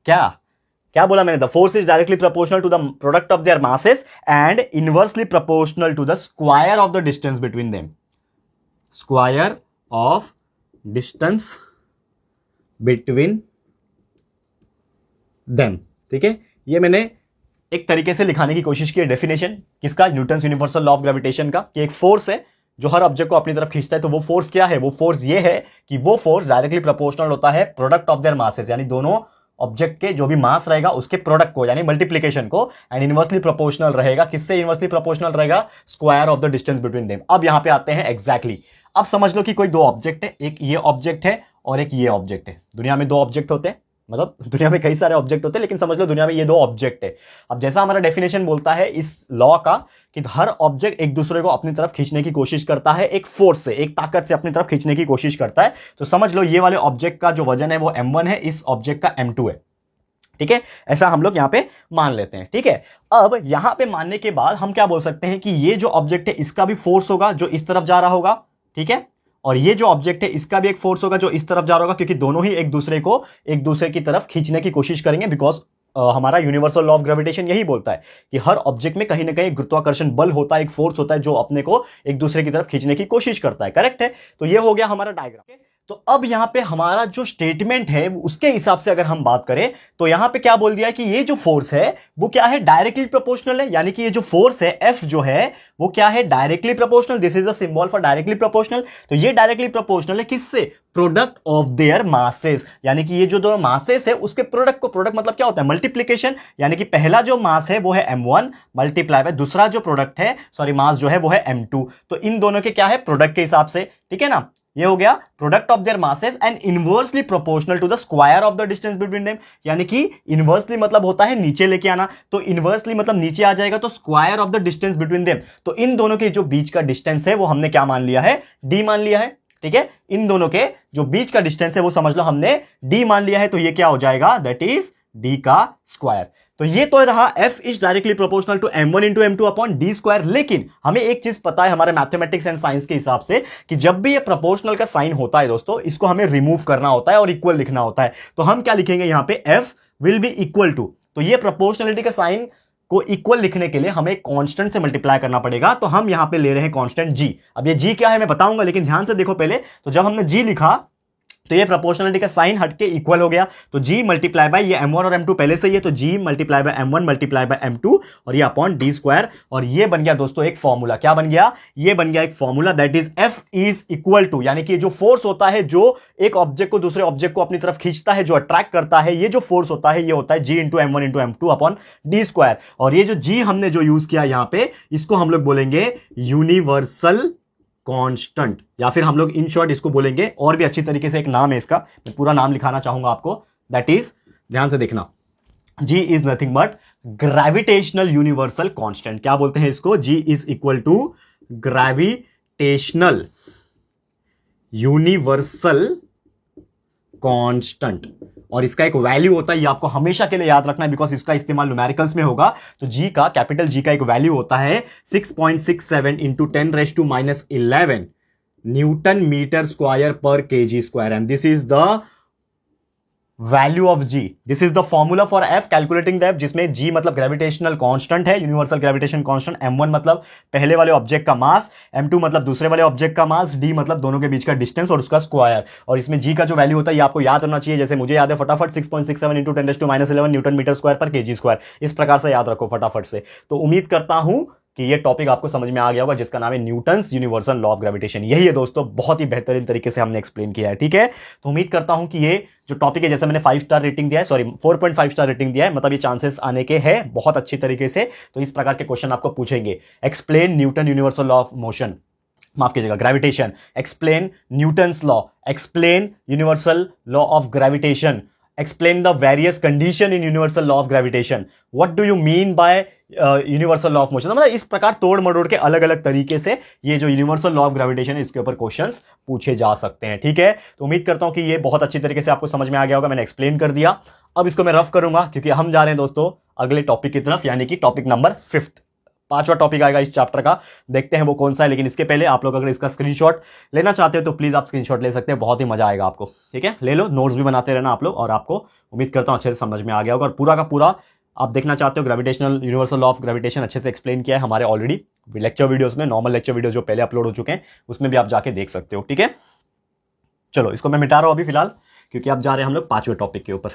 क्या बोला मैंने, the force is directly proportional to the product of their masses and inversely proportional to the square of the distance between them, square of distance between them, ठीक है। ये मैंने एक तरीके से लिखाने की कोशिश की है डेफिनेशन किसका, Newton's universal law of gravitation का, कि एक फोर्स है जो हर ऑब्जेक्ट को अपनी तरफ खींचता है। तो वो फोर्स क्या है, वो फोर्स ये है कि वो फोर्स डायरेक्टली प्रोपोर्शनल होता है प्रोडक्ट ऑफ देयर मासेस, यानी दोनों ऑब्जेक्ट के जो भी मास रहेगा उसके प्रोडक्ट को, यानी मल्टीप्लिकेशन को, एंड इनवर्सली प्रोपोर्शनल रहेगा, किससे इनवर्सली प्रोपोर्शनल रहेगा, square of the distance between them. अब यहां पे आते हैं एग्जैक्टली, अब समझ लो कि कोई दो ऑब्जेक्ट है, एक ये ऑब्जेक्ट है और एक ये ऑब्जेक्ट है। दुनिया में दो ऑब्जेक्ट होते हैं, मतलब दुनिया में कई सारे ऑब्जेक्ट होते हैं, लेकिन समझ लो दुनिया में ये दो ऑब्जेक्ट है। अब जैसा हमारा डेफिनेशन बोलता है इस लॉ का कि हर ऑब्जेक्ट एक दूसरे को अपनी तरफ खींचने की कोशिश करता है, एक फोर्स से, एक ताकत से अपनी तरफ खींचने की कोशिश करता है। तो समझ लो ये वाले ऑब्जेक्ट का जो वजन है वो m1 है, इस ऑब्जेक्ट का m2 है, ठीक है, ऐसा हम लोग यहां पे मान लेते हैं, ठीक है। अब यहां पे मानने के बाद हम क्या बोल सकते हैं कि ये जो ऑब्जेक्ट है इसका भी फोर्स होगा जो इस तरफ जा रहा होगा, ठीक है, और ये जो ऑब्जेक्ट है इसका भी एक फोर्स होगा जो इस तरफ जा रहा होगा, क्योंकि दोनों ही एक दूसरे की तरफ खींचने की कोशिश करेंगे, बिकॉज हमारा यूनिवर्सल लॉ ऑफ ग्रेविटेशन यही बोलता है कि हर ऑब्जेक्ट में कहीं ना कहीं गुरुत्वाकर्षण बल होता है, एक फोर्स होता है जो अपने को एक दूसरे की तरफ खींचने की कोशिश करता है, करेक्ट है। तो ये हो गया हमारा डायग्राम। तो अब यहां पे हमारा जो स्टेटमेंट है उसके हिसाब से अगर हम बात करें तो यहां पे क्या बोल दिया है कि ये जो फोर्स है वो क्या है, डायरेक्टली प्रोपोर्शनल है, यानी कि ये जो फोर्स है F जो है वो क्या है, directly proportional. This is a symbol for directly proportional. तो ये डायरेक्टली प्रोपोर्शनल है किससे, प्रोडक्ट ऑफ देयर मासेस, यानी कि ये जो दोनों मासेस है उसके प्रोडक्ट को, प्रोडक्ट मतलब क्या होता है, मल्टीप्लीकेशन, यानी कि पहला जो मास है वो है m1 मल्टीप्लाई बाय दूसरा जो प्रोडक्ट है, सॉरी मास जो है वो है m2। तो इन दोनों के क्या है, प्रोडक्ट के हिसाब से, ठीक है ना। ये हो गया product of their masses and inversely proportional to the square of the distance between them, यानी कि इनवर्सली मतलब होता है नीचे लेके आना, तो इनवर्सली मतलब नीचे आ जाएगा, तो square of the distance between them. तो इन दोनों के जो बीच का डिस्टेंस है वो हमने क्या मान लिया है, d मान लिया है, ठीक है। इन दोनों के जो बीच का डिस्टेंस है वो समझ लो हमने d मान लिया है, तो ये क्या हो जाएगा, दैट इज d का स्क्वायर। तो ये तो रहा f is directly proportional to m1 into m2 upon d square. लेकिन हमें एक चीज पता है हमारे मैथमेटिक्स एंड साइंस के हिसाब से कि जब भी ये प्रोपोर्शनल का साइन होता है दोस्तों, इसको हमें रिमूव करना होता है और इक्वल लिखना होता है। तो हम क्या लिखेंगे यहां पे, f will be equal to, तो ये प्रोपोर्शनलिटी का साइन को इक्वल लिखने के लिए हमें कांस्टेंट से मल्टीप्लाई करना पड़ेगा। तो हम यहां पे ले रहे हैं कांस्टेंट g। अब ये g क्या है मैं बताऊंगा, लेकिन ध्यान से देखो पहले। तो जब हमने g लिखा तो ये प्रोपोर्शनलिटी का साइन हटके इक्वल हो गया, तो G मल्टीप्लाई बाय ये M1 और M2 पहले से ही है, तो G multiply bye M1 multiply by M2 और ये अपॉन D स्क्वायर, और ये बन गया दोस्तों एक फॉर्मूला। क्या बन गया? ये बन गया एक formula, that is F is equal to, यानी कि जो फोर्स होता है जो एक ऑब्जेक्ट को दूसरे ऑब्जेक्ट को अपनी तरफ खींचता है, जो अट्रैक्ट करता है, ये जो फोर्स होता है ये होता है G into M1 into M2 upon D square. और ये जो G हमने जो यूज किया यहां पे, इसको हम लोग बोलेंगे यूनिवर्सल कांस्टेंट, या फिर हम लोग इन शॉर्ट इसको बोलेंगे, और भी अच्छी तरीके से एक नाम है इसका, मैं पूरा नाम लिखाना चाहूंगा आपको, दैट इज, ध्यान से देखना, G is nothing but gravitational universal constant. क्या बोलते हैं इसको? G is equal to gravitational universal constant, और इसका एक वैल्यू होता है, ये आपको हमेशा के लिए याद रखना है बिकॉज इसका इस्तेमाल न्यूमेरिकल्स में होगा। तो G का, कैपिटल G का एक वैल्यू होता है 6.67 इंटू 10⁻⁻11 न्यूटन मीटर स्क्वायर पर kg square, and this is the value of G, this is the formula for F, calculating the F, जिसमें G मतलब ग्रेविटेशनल कांस्टेंट है, यूनिवर्सल ग्रेविटेशन कांस्टेंट, M1 मतलब पहले वाले ऑब्जेक्ट का मास, M2 मतलब दूसरे वाले ऑब्जेक्ट का मास, D मतलब दोनों के बीच का डिस्टेंस और उसका स्क्वायर। और इसमें G का जो वैल्यू होता है ये आपको याद रहना चाहिए, जैसे मुझे याद है फटाफट 6.67 इंटू 10⁻11 न्यूटन मीटर स्क्वायर पर kg स्क्वायर, इस प्रकार से याद रखो फटाफट से। तो उम्मीद करता हूं कि ये टॉपिक आपको समझ में आ गया होगा, जिसका नाम है Newton's universal law of gravitation. यही है दोस्तों, बहुत ही बेहतरीन तरीके से हमने एक्सप्लेन किया है, ठीक है। तो उम्मीद करता हूं कि ये जो टॉपिक है, जैसे मैंने 5 स्टार रेटिंग दिया है, सॉरी 4.5 स्टार रेटिंग दिया है, मतलब ये चांसेस आने के हैं बहुत अच्छी तरीके से। तो इस प्रकार के क्वेश्चन आपको पूछेंगे, explain Newton universal law of motion, माफ कीजिएगा gravitation, explain Newton's law, explain universal law of gravitation, explain the various condition in universal law of gravitation, what do you mean by universal law of motion। मतलब इस प्रकार तोड़ मरोड़ के अलग अलग तरीके से ये जो यूनिवर्सल लॉ ऑफ ग्रेविटेशन है इसके ऊपर क्वेश्चंस पूछे जा सकते हैं, ठीक है। तो उम्मीद करता हूं कि ये बहुत अच्छी तरीके से आपको समझ में आ गया होगा, मैंने एक्सप्लेन कर दिया। अब इसको मैं रफ करूंगा क्योंकि हम जा रहे हैं दोस्तों अगले टॉपिक की तरफ, यानी कि टॉपिक नंबर 5, 5वां टॉपिक आएगा इस चैप्टर का, देखते हैं वो कौन सा है। लेकिन इसके पहले आप लोग अगर इसका स्क्रीनशॉट लेना चाहते हो तो प्लीज आप स्क्रीनशॉट ले सकते हैं, बहुत ही मजा आएगा आपको, ठीक है। ले लो, नोट्स भी बनाते रहना आप लोग, और आपको उम्मीद करता हूं अच्छे से समझ में आ गया होगा। और पूरा का पूरा आप देखना चाहते हो gravitational universal law of gravitation, अच्छे से एक्सप्लेन किया है हमारे ऑलरेडी लेक्चर वीडियोस में, नॉर्मल लेक्चर वीडियो जो पहले अपलोड हो चुके हैं उसमें भी आप जाके देख सकते हो, ठीक है। चलो इसको मैं मिटा रहा हूं अभी फिलहाल, क्योंकि आप जा रहे हैं हम लोग 5वें टॉपिक के ऊपर।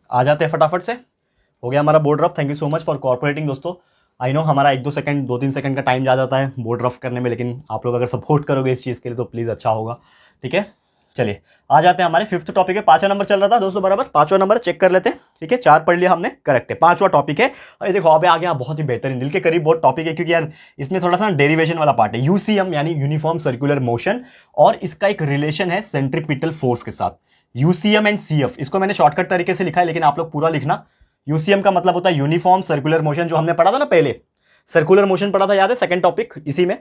आ जाते हैं फटाफट से, हो गया हमारा board rough. Thank you so much for cooperating दोस्तों। आई नो हमारा 1-2 सेकंड 2-3 सेकंड का टाइम जा जाता है बोर्ड रफ करने में, लेकिन आप लोग अगर सपोर्ट करोगे इस चीज़ के लिए तो प्लीज़ अच्छा होगा, ठीक है। चलिए आ जाते हैं हमारे 5th टॉपिक है, 5वां नंबर चल रहा था दोस्तों बराबर, 5वां नंबर चेक कर लेते हैं, ठीक है। 4 पढ़ लिया हमने, करेक्ट है, 5वां टॉपिक है। और ये देखो अबे आ गया, बहुत ही बेहतरीन दिल के करीब बहुत टॉपिक है, क्योंकि यार इसमें थोड़ा सा डेरिवेशन वाला पार्ट है, यूसीएम यानी यूनिफॉर्म सर्कुलर मोशन, और इसका एक रिलेशन है सेंट्रीपिटल फोर्स के साथ। यूसीएम एंड सीएफ, इसको मैंने शॉर्टकट तरीके से लिखा है, लेकिन आप लोग पूरा लिखना। यूसीएम का मतलब होता है यूनिफॉर्म सर्कुलर मोशन, जो हमने पढ़ा था ना पहले, सर्कुलर मोशन पढ़ा था, याद है, सेकंड टॉपिक इसी में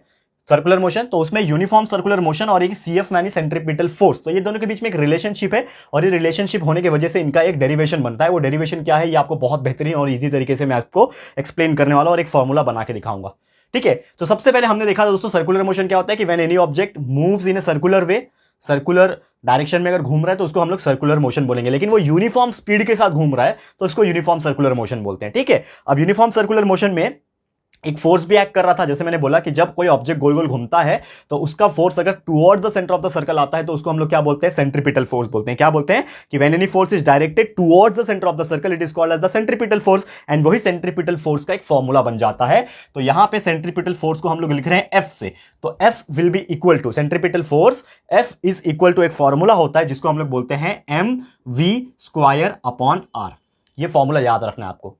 सर्कुलर मोशन, तो उसमें यूनिफॉर्म सर्कुलर मोशन और एक सीएफ यानी सेंट्रीपिटल फोर्स, तो ये दोनों के बीच में एक रिलेशनशिप है, और ये रिलेशनशिप होने की वजह से इनका एक डेरिवेशन बनता है। वो डेरिवेशन क्या है ये आपको बहुत बेहतरीन और इजी तरीके से मैं आपको एक्सप्लेन करने वाला और एक फॉर्मूला बना के दिखाऊंगा, ठीक है। तो सबसे पहले हमने देखा दोस्तों सर्कुलर मोशन क्या होता है कि when any object moves in a circular way, circular direction में अगर घूम रहा है तो उसको हम लोग सर्कुलर मोशन बोलेंगे, लेकिन वो यूनिफॉर्म स्पीड के साथ घूम रहा है तो उसको यूनिफॉर्म सर्कुलर मोशन बोलते हैं, ठीक है। अब यूनिफॉर्म सर्कुलर मोशन में एक फोर्स भी एक्ट कर रहा था, जैसे मैंने बोला कि जब कोई ऑब्जेक्ट गोल गोल घूमता है तो उसका फोर्स अगर towards the centre of the circle आता है तो उसको हम लोग क्या बोलते हैं, सेंट्रीपिटल फोर्स बोलते हैं। क्या बोलते हैं कि when any force is directed towards the centre of the circle it is called as the centripetal force, and वही सेंट्रीपिटल फोर्स का एक फॉर्मूला बन जाता है। तो यहां पे सेंट्रीपिटल फोर्स को हम लोग लिख रहे हैं F से, तो F will be equal to centripetal force, F is equal to एक फॉर्मूला होता है जिसको हम लोग बोलते हैं mv² अपॉन r। ये फॉर्मूला याद रखना है आपको,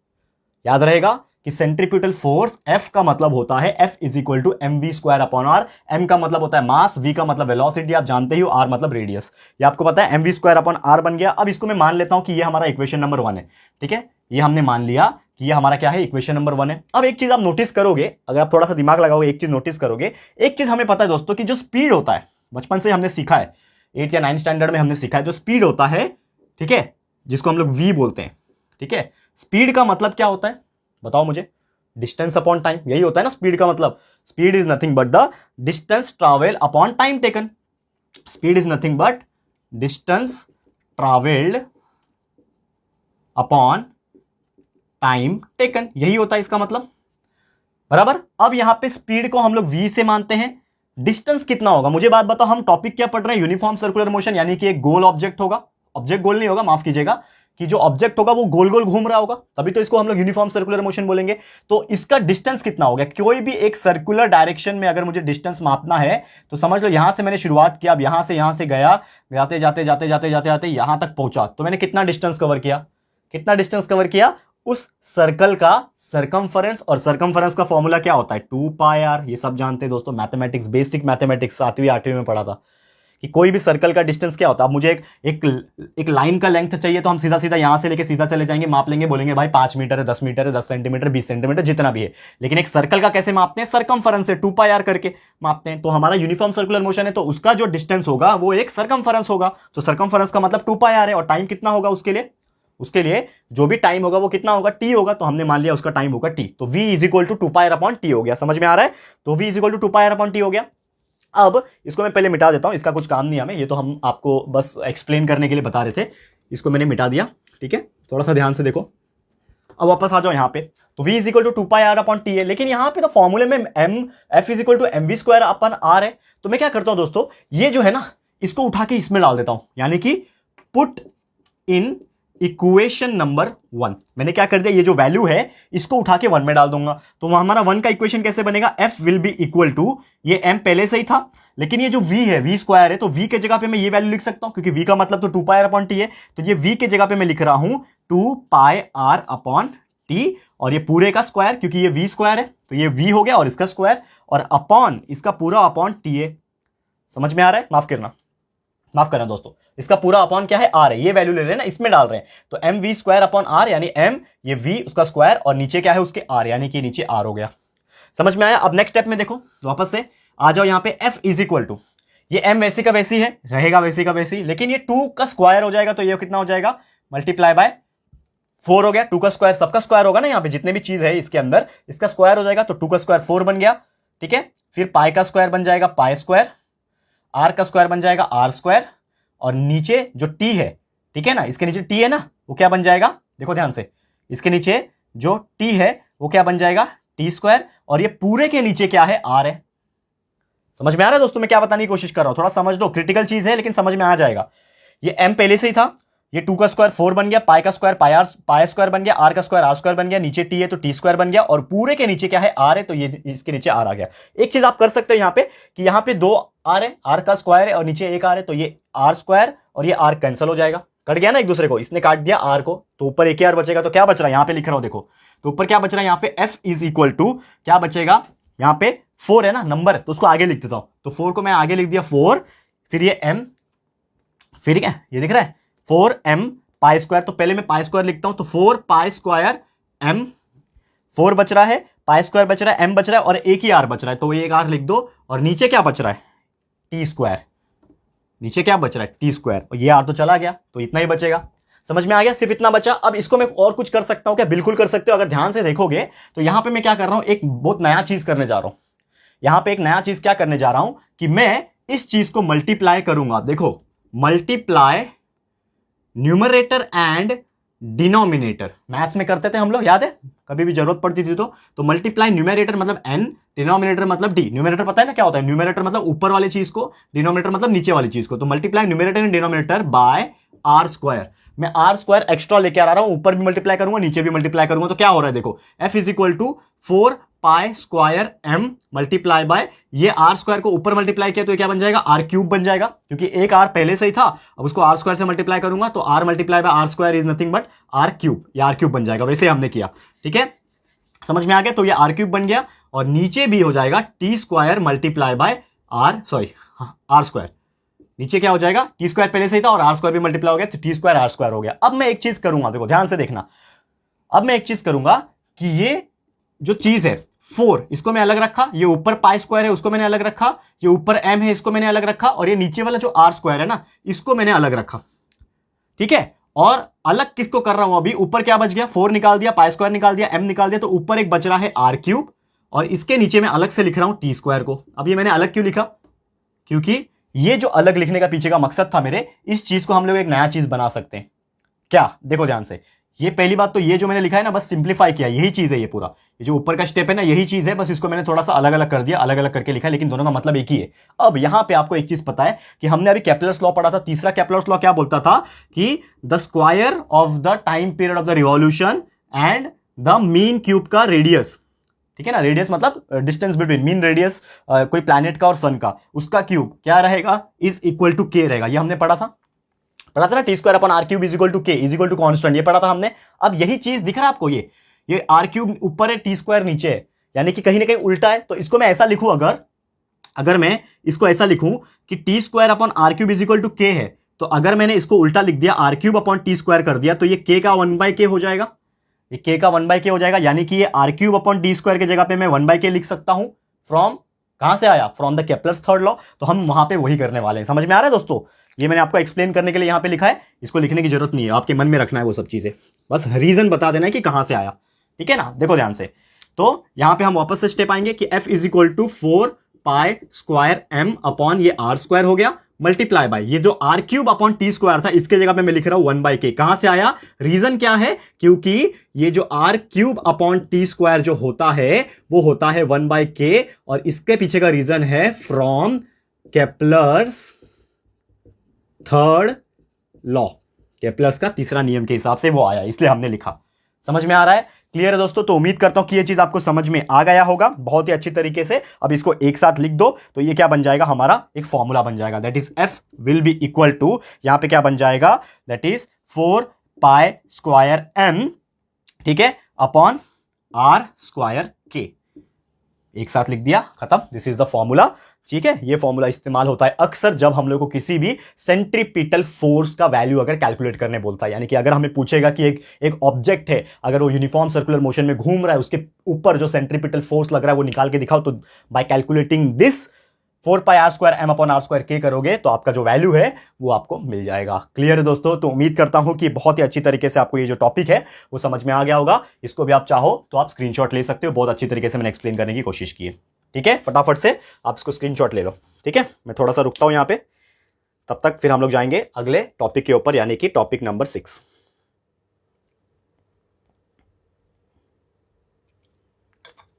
याद रहेगा कि सेंट्रीपिटल फोर्स F का मतलब होता है F is equal to mv² upon r। m का मतलब होता है मास, v का मतलब वेलोसिटी आप जानते ही हो, r मतलब रेडियस, ये आपको पता है, mv² अपॉन r बन गया। अब इसको मैं मान लेता हूं कि ये हमारा इक्वेशन नंबर 1 है, ठीक है। ये हमने मान लिया कि ये हमारा क्या है, इक्वेशन नंबर 1 है। अब एक चीज आप नोटिस करोगे, अगर आप थोड़ा सा दिमाग लगाओगे एक चीज नोटिस करोगे, एक चीज हमें पता है दोस्तों कि जो स्पीड होता है, बचपन से हमने सीखा है, 8 या 9 स्टैंडर्ड में हमने सीखा है, जो स्पीड होता है, ठीक है, जिसको हम लोग v बोलते हैं, ठीक है। स्पीड का मतलब क्या होता है बताओ मुझे, डिस्टेंस अपॉन टाइम, यही होता है ना स्पीड का मतलब। Speed is nothing but the distance travel upon time taken. Speed is nothing but distance travelled upon time taken, यही होता है इसका मतलब, बराबर। अब यहां पे स्पीड को हम लोग v से मानते हैं, डिस्टेंस कितना होगा मुझे बात बताओ, हम टॉपिक क्या पढ़ रहे हैं, यूनिफॉर्म सर्कुलर मोशन, यानी कि एक गोल ऑब्जेक्ट होगा, ऑब्जेक्ट गोल नहीं होगा, माफ कीजिएगा, कि जो ऑब्जेक्ट होगा वो गोल गोल घूम रहा होगा, तभी तो इसको हम लोग यूनिफॉर्म सर्कुलर मोशन बोलेंगे। तो इसका डिस्टेंस कितना हो गया, कोई भी एक सर्कुलर डायरेक्शन में अगर मुझे डिस्टेंस मापना है तो समझ लो यहां से मैंने शुरुआत किया, अब यहां से गया, जाते जाते जाते जाते जाते जाते यहां तक पहुंचा, तो मैंने कितना डिस्टेंस कवर किया, कितना डिस्टेंस कवर किया, उस सर्कल का सरकमफरेंस, और सरकमफरेंस का फॉर्मूला क्या होता है 2πr, ये सब जानते हैं दोस्तों, मैथमेटिक्स, बेसिक मैथमेटिक्स 7वीं 8वीं में पढ़ा था कि कोई भी सर्कल का डिस्टेंस क्या होता है। अब मुझे एक लाइन का लेंथ चाहिए तो हम सीधा सीधा यहां से लेके सीधा चले जाएंगे, माप लेंगे, बोलेंगे भाई 5 मीटर है, 10 मीटर है, 10 सेंटीमीटर, 20 सेंटीमीटर, जितना भी है। लेकिन एक सर्कल का कैसे मापते हैं, सरकमफरेंस से 2πr करके मापते हैं। तो हमारा यूनिफॉर्म सर्कुलर मोशन है तो उसका जो डिस्टेंस होगा वो एक सरकमफरेंस होगा, तो सरकमफरेंस का मतलब 2πr है। और टाइम कितना होगा उसके लिए जो भी टाइम होगा वो कितना होगा, t होगा, तो हमने मान लिया उसका टाइम होगा t, तो v is equal to 2πr upon T हो गया, समझ में आ रहा है। तो v is equal to 2πr upon T हो गया। अब इसको मैं पहले मिटा देता हूं, इसका कुछ काम नहीं हमें, ये तो हम आपको बस एक्सप्लेन करने के लिए बता रहे थे, इसको मैंने मिटा दिया, ठीक है। थोड़ा सा ध्यान से देखो, अब वापस आ जाओ यहाँ पे, तो v is equal to 2πr upon T है, लेकिन यहाँ पे तो फॉर्मूले में f is equal to mv square upon r है। तो मैं क्या करता हूं दोस्तों, ये जो है ना इसको उठा के इसमें डाल देता हूं, यानी कि पुट इन इक्वेशन नंबर 1। मैंने क्या कर दिया, ये जो वैल्यू है इसको उठा के 1 में डाल दूंगा, तो हमारा 1 का इक्वेशन कैसे बनेगा, f will be equal to, ये m पहले से ही था, लेकिन ये जो v है v स्क्वायर है, तो v के जगह पे मैं ये वैल्यू लिख सकता हूं, क्योंकि v का मतलब तो 2πr अपॉन टी है, तो ये v के जगह पे मैं लिख रहा हूं 2πr अपॉन टी, और ये पूरे का स्क्वायर, क्योंकि ये v स्क्वायर है तो ये v हो गया और इसका स्क्वायर, और अपॉन इसका पूरा अपॉन टी है, समझ में आ रहा है, माफ करना दोस्तों, इसका पूरा अपॉन क्या है, r है, ये वैल्यू ले रहे हैं ना, इसमें डाल रहे हैं, तो M V square upon r, यानी m ये v उसका स्क्वायर, और नीचे क्या है उसके r, यानी कि नीचे r हो गया, समझ में आया। अब नेक्स्ट स्टेप में देखो, वापस से आ जाओ यहाँ पे, f इज इक्वल टू, ये m वैसी का वैसी है, रहेगा वैसी का वैसी, लेकिन ये 2 का स्क्वायर हो जाएगा, तो ये कितना हो जाएगा, मल्टीप्लाई बाय 4 हो गया, 2 का स्क्वायर सबका स्क्वायर होगा ना, यहाँ पे जितने भी चीज है इसके अंदर इसका स्क्वायर हो जाएगा, तो 2 का स्क्वायर 4 बन गया, ठीक है। फिर पाई का स्क्वायर बन जाएगा पाई स्क्वायर, r का स्क्वायर बन जाएगा r स्क्वायर, और नीचे जो t है, ठीक है ना, इसके नीचे t है ना, वो क्या बन जाएगा, देखो ध्यान से, इसके नीचे जो t है वो क्या बन जाएगा t स्क्वायर, और ये पूरे के नीचे क्या है r है। समझ में आ रहा है दोस्तों, मैं क्या बताने की कोशिश कर रहा हूं, थोड़ा समझ लो, क्रिटिकल चीज है लेकिन समझ में आ जाएगा। ये m पहले से ही था, ये 2 का स्क्वायर 4 बन गया, पाई का स्क्वायर पाई स्क्वायर बन गया, r का स्क्वायर r स्क्वायर बन गया, नीचे t है तो t स्क्वायर बन गया, और पूरे के नीचे क्या है r है, तो ये इसके नीचे r आ गया। एक चीज आप कर सकते हो यहाँ पे कि यहाँ पे 2 r है, r का स्क्वायर है और नीचे एक r है, तो ये r स्क्वायर और ये r कैंसिल हो जाएगा, कट गया ना एक दूसरे को, इसने काट दिया r को, तो ऊपर एक ही r बचेगा, तो क्या बच रहा है यहाँ पे लिख रहा हूं देखो, तो ऊपर क्या बच रहा है यहाँ पे f इज इक्वल टू क्या बचेगा, यहाँ पे 4 है ना नंबर, तो उसको आगे लिख देता हूं, तो 4 को मैं आगे लिख दिया 4, फिर ये m, फिर क्या ये दिख रहा है 4m पाई स्क्वायर, तो पहले मैं पाई स्क्वायर लिखता हूं, तो 4 पाई स्क्वायर m, 4 बच रहा है, पाई स्क्वायर बच रहा है, m बच रहा है, और एक ही r बच रहा है, तो एक r लिख दो, और नीचे क्या बच रहा है t स्क्वायर, नीचे क्या बच रहा है t स्क्वायर, और ये r तो चला गया, तो इतना ही बचेगा। समझ में आ गया, सिर्फ इतना बचा। अब इसको मैं और कुछ कर सकता हूं क्या, बिल्कुल कर सकते हो, अगर ध्यान से देखोगे तो यहां पे मैं क्या कर रहा हूं, एक बहुत नया चीज करने जा रहा हूं, यहां पे एक नया चीज क्या करने जा रहा हूं कि मैं इस चीज को मल्टीप्लाई करूंगा, देखो multiply numerator and denominator, maths में करते थे हम लोग, याद है कभी भी जरूरत पड़ती थी तो मल्टीप्लाई न्यूमरेटर मतलब n, डिनोमिनेटर मतलब d, न्यूमरेटर पता है ना क्या होता है, न्यूमरेटर मतलब ऊपर वाली चीज को, डिनोमिनेटर मतलब नीचे वाली चीज को, तो multiply numerator and denominator by r square, मैं r स्क्वायर एक्स्ट्रा लेके आ रहा हूं, ऊपर भी मल्टीप्लाई करूंगा नीचे भी मल्टीप्लाई करूंगा, तो क्या हो रहा है देखो, f is equal to 4 pi square m multiply by, ये r स्क्वायर को ऊपर मल्टीप्लाई किया तो ये क्या बन जाएगा r क्यूब बन जाएगा, क्योंकि एक r पहले से ही था, अब उसको r स्क्वायर से मल्टीप्लाई करूंगा, तो r multiply by r square is nothing but r cube, ये r क्यूब बन जाएगा, वैसे हमने किया, ठीक है, समझ में आ गया। तो ये r क्यूब बन गया, और नीचे भी हो जाएगा t square multiply by r square, नीचे क्या हो जाएगा t स्क्वायर पहले से ही था और r स्क्वायर भी मल्टीप्लाई हो गया, तो t स्क्वायर r स्क्वायर हो गया। अब मैं एक चीज करूंगा, देखो ध्यान से देखना, अब मैं एक चीज करूंगा कि ये जो चीज है 4, इसको मैं अलग रखा, ये ऊपर पाई स्क्वायर है उसको मैंने अलग रखा, ये ऊपर m है इसको मैंने अलग रखा, और ये नीचे वाला जो r स्क्वायर है ना इसको मैंने अलग रखा, ठीक है। और अलग किसको कर रहा हूं अभी, ऊपर क्या बच गया, 4 निकाल दिया, पाई स्क्वायर निकाल दिया, m निकाल दिया, तो ऊपर एक बच रहा है आर क्यूब, और इसके नीचे मैं अलग से लिख रहा हूं टी स्क्वायर को। अब ये मैंने अलग क्यों लिखा, क्योंकि ये जो अलग लिखने का पीछे का मकसद था मेरे, इस चीज को हम लोग एक नया चीज बना सकते हैं। क्या, देखो ध्यान से, ये पहली बात तो ये जो मैंने लिखा है ना, बस सिंप्लीफाई किया, यही चीज है ये पूरा, ये जो ऊपर का स्टेप है ना, यही चीज है, बस इसको मैंने थोड़ा सा अलग अलग कर दिया, अलग अलग करके लिखा है, लेकिन दोनों का मतलब एक ही है। अब यहां पे आपको एक चीज पता है कि हमने अभी केपलर्स लॉ पढ़ा था, तीसरा केपलर्स लॉ क्या बोलता था कि the square of the time period of the revolution and the mean cube का रेडियस, ठीक है ना, रेडियस मतलब डिस्टेंस बिटवीन मीन रेडियस कोई प्लैनेट का और सन का, उसका क्यूब क्या रहेगा, इज इक्वल टू के रहेगा। ये हमने पढ़ा था ना, T square upon R cube is equal to K is equal to constant, ये पढ़ा था हमने। अब यही चीज दिख रहा है आपको, ये आर क्यूब ऊपर है, टी स्क्वायर नीचे है, यानी कि कहीं ना कहीं उल्टा है। तो इसको मैं ऐसा लिखूं, अगर मैं इसको ऐसा लिखूं कि T square upon R cube is equal to K है, तो अगर मैंने इसको उल्टा लिख दिया, R cube upon T square कर दिया, तो ये के का 1/k हो जाएगा, ये के का 1/k हो जाएगा, यानी कि ये R cube upon T square की जगह पे मैं 1/k लिख सकता हूं। फ्रॉम कहां से आया, from the Kepler's third law. तो हम वहां पे वही करने वाले हैं, समझ में आ रहा है दोस्तों। ये मैंने आपको एक्सप्लेन करने के लिए यहां पे लिखा है, इसको लिखने की जरूरत नहीं है, आपके मन में रखना है वो सब चीजें, बस रीजन बता देना है कि कहां से आया, ठीक है ना। देखो ध्यान से, तो यहां पे हम वापस से स्टेप आएंगे कि f is equal to 4 pi square m upon ये आर स्क्वायर हो गया, मल्टीप्लाई बाय ये जो R cube upon T square था, इसके जगह पे मैं लिख रहा हूं 1/k। कहां से आया, रीजन क्या है, क्योंकि ये जो R cube upon T square जो होता है वो होता है 1/k, और इसके पीछे का रीजन है from Kepler's third law, Kepler's का तीसरा नियम के हिसाब से वो आया, इसलिए हमने लिखा। समझ में आ रहा है, क्लियर है दोस्तों। तो उम्मीद करता हूं कि ये चीज आपको समझ में आ गया होगा बहुत ही अच्छी तरीके से। अब इसको एक साथ लिख दो, तो ये क्या बन जाएगा, हमारा एक फॉर्मूला बन जाएगा, that is F will be equal to, यहां पे क्या बन जाएगा, that is 4 pi square m, ठीक है, अपॉन आर स्क्वायर के। एक साथ लिख दिया, खत्म, दिस इज द फॉर्मूला, ठीक है। ये फॉर्मूला इस्तेमाल होता है अक्सर जब हम लोग को किसी भी सेंट्रीपिटल फोर्स का वैल्यू अगर कैलकुलेट करने बोलता है, यानी कि अगर हमें पूछेगा कि एक ऑब्जेक्ट है, अगर वो यूनिफॉर्म सर्कुलर मोशन में घूम रहा है, उसके ऊपर जो सेंट्रीपिटल फोर्स लग रहा है वो निकाल के दिखाओ, तो by calculating this 4 pi R square m upon R square K करोगे तो आपका जो वैल्यू है वो आपको मिल जाएगा। क्लियर है दोस्तों। तो उम्मीद करता हूं कि बहुत ही अच्छी तरीके से आपको ये जो टॉपिक है वो समझ में आ गया होगा। इसको भी आप चाहो तो आप स्क्रीनशॉट ले सकते हो, बहुत अच्छी तरीके से मैंने एक्सप्लेन करने की कोशिश की है, ठीक है। फटाफट से आप इसको स्क्रीनशॉट ले लो, ठीक है। मैं थोड़ा सा रुकता हूं यहां पे, तब तक फिर हम लोग जाएंगे अगले टॉपिक के ऊपर, यानी कि टॉपिक नंबर 6।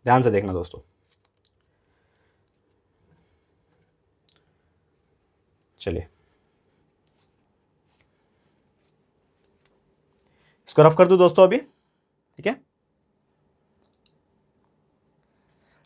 ध्यान से देखना दोस्तों, चलिए इसको रफ कर दूं दोस्तों अभी, ठीक है।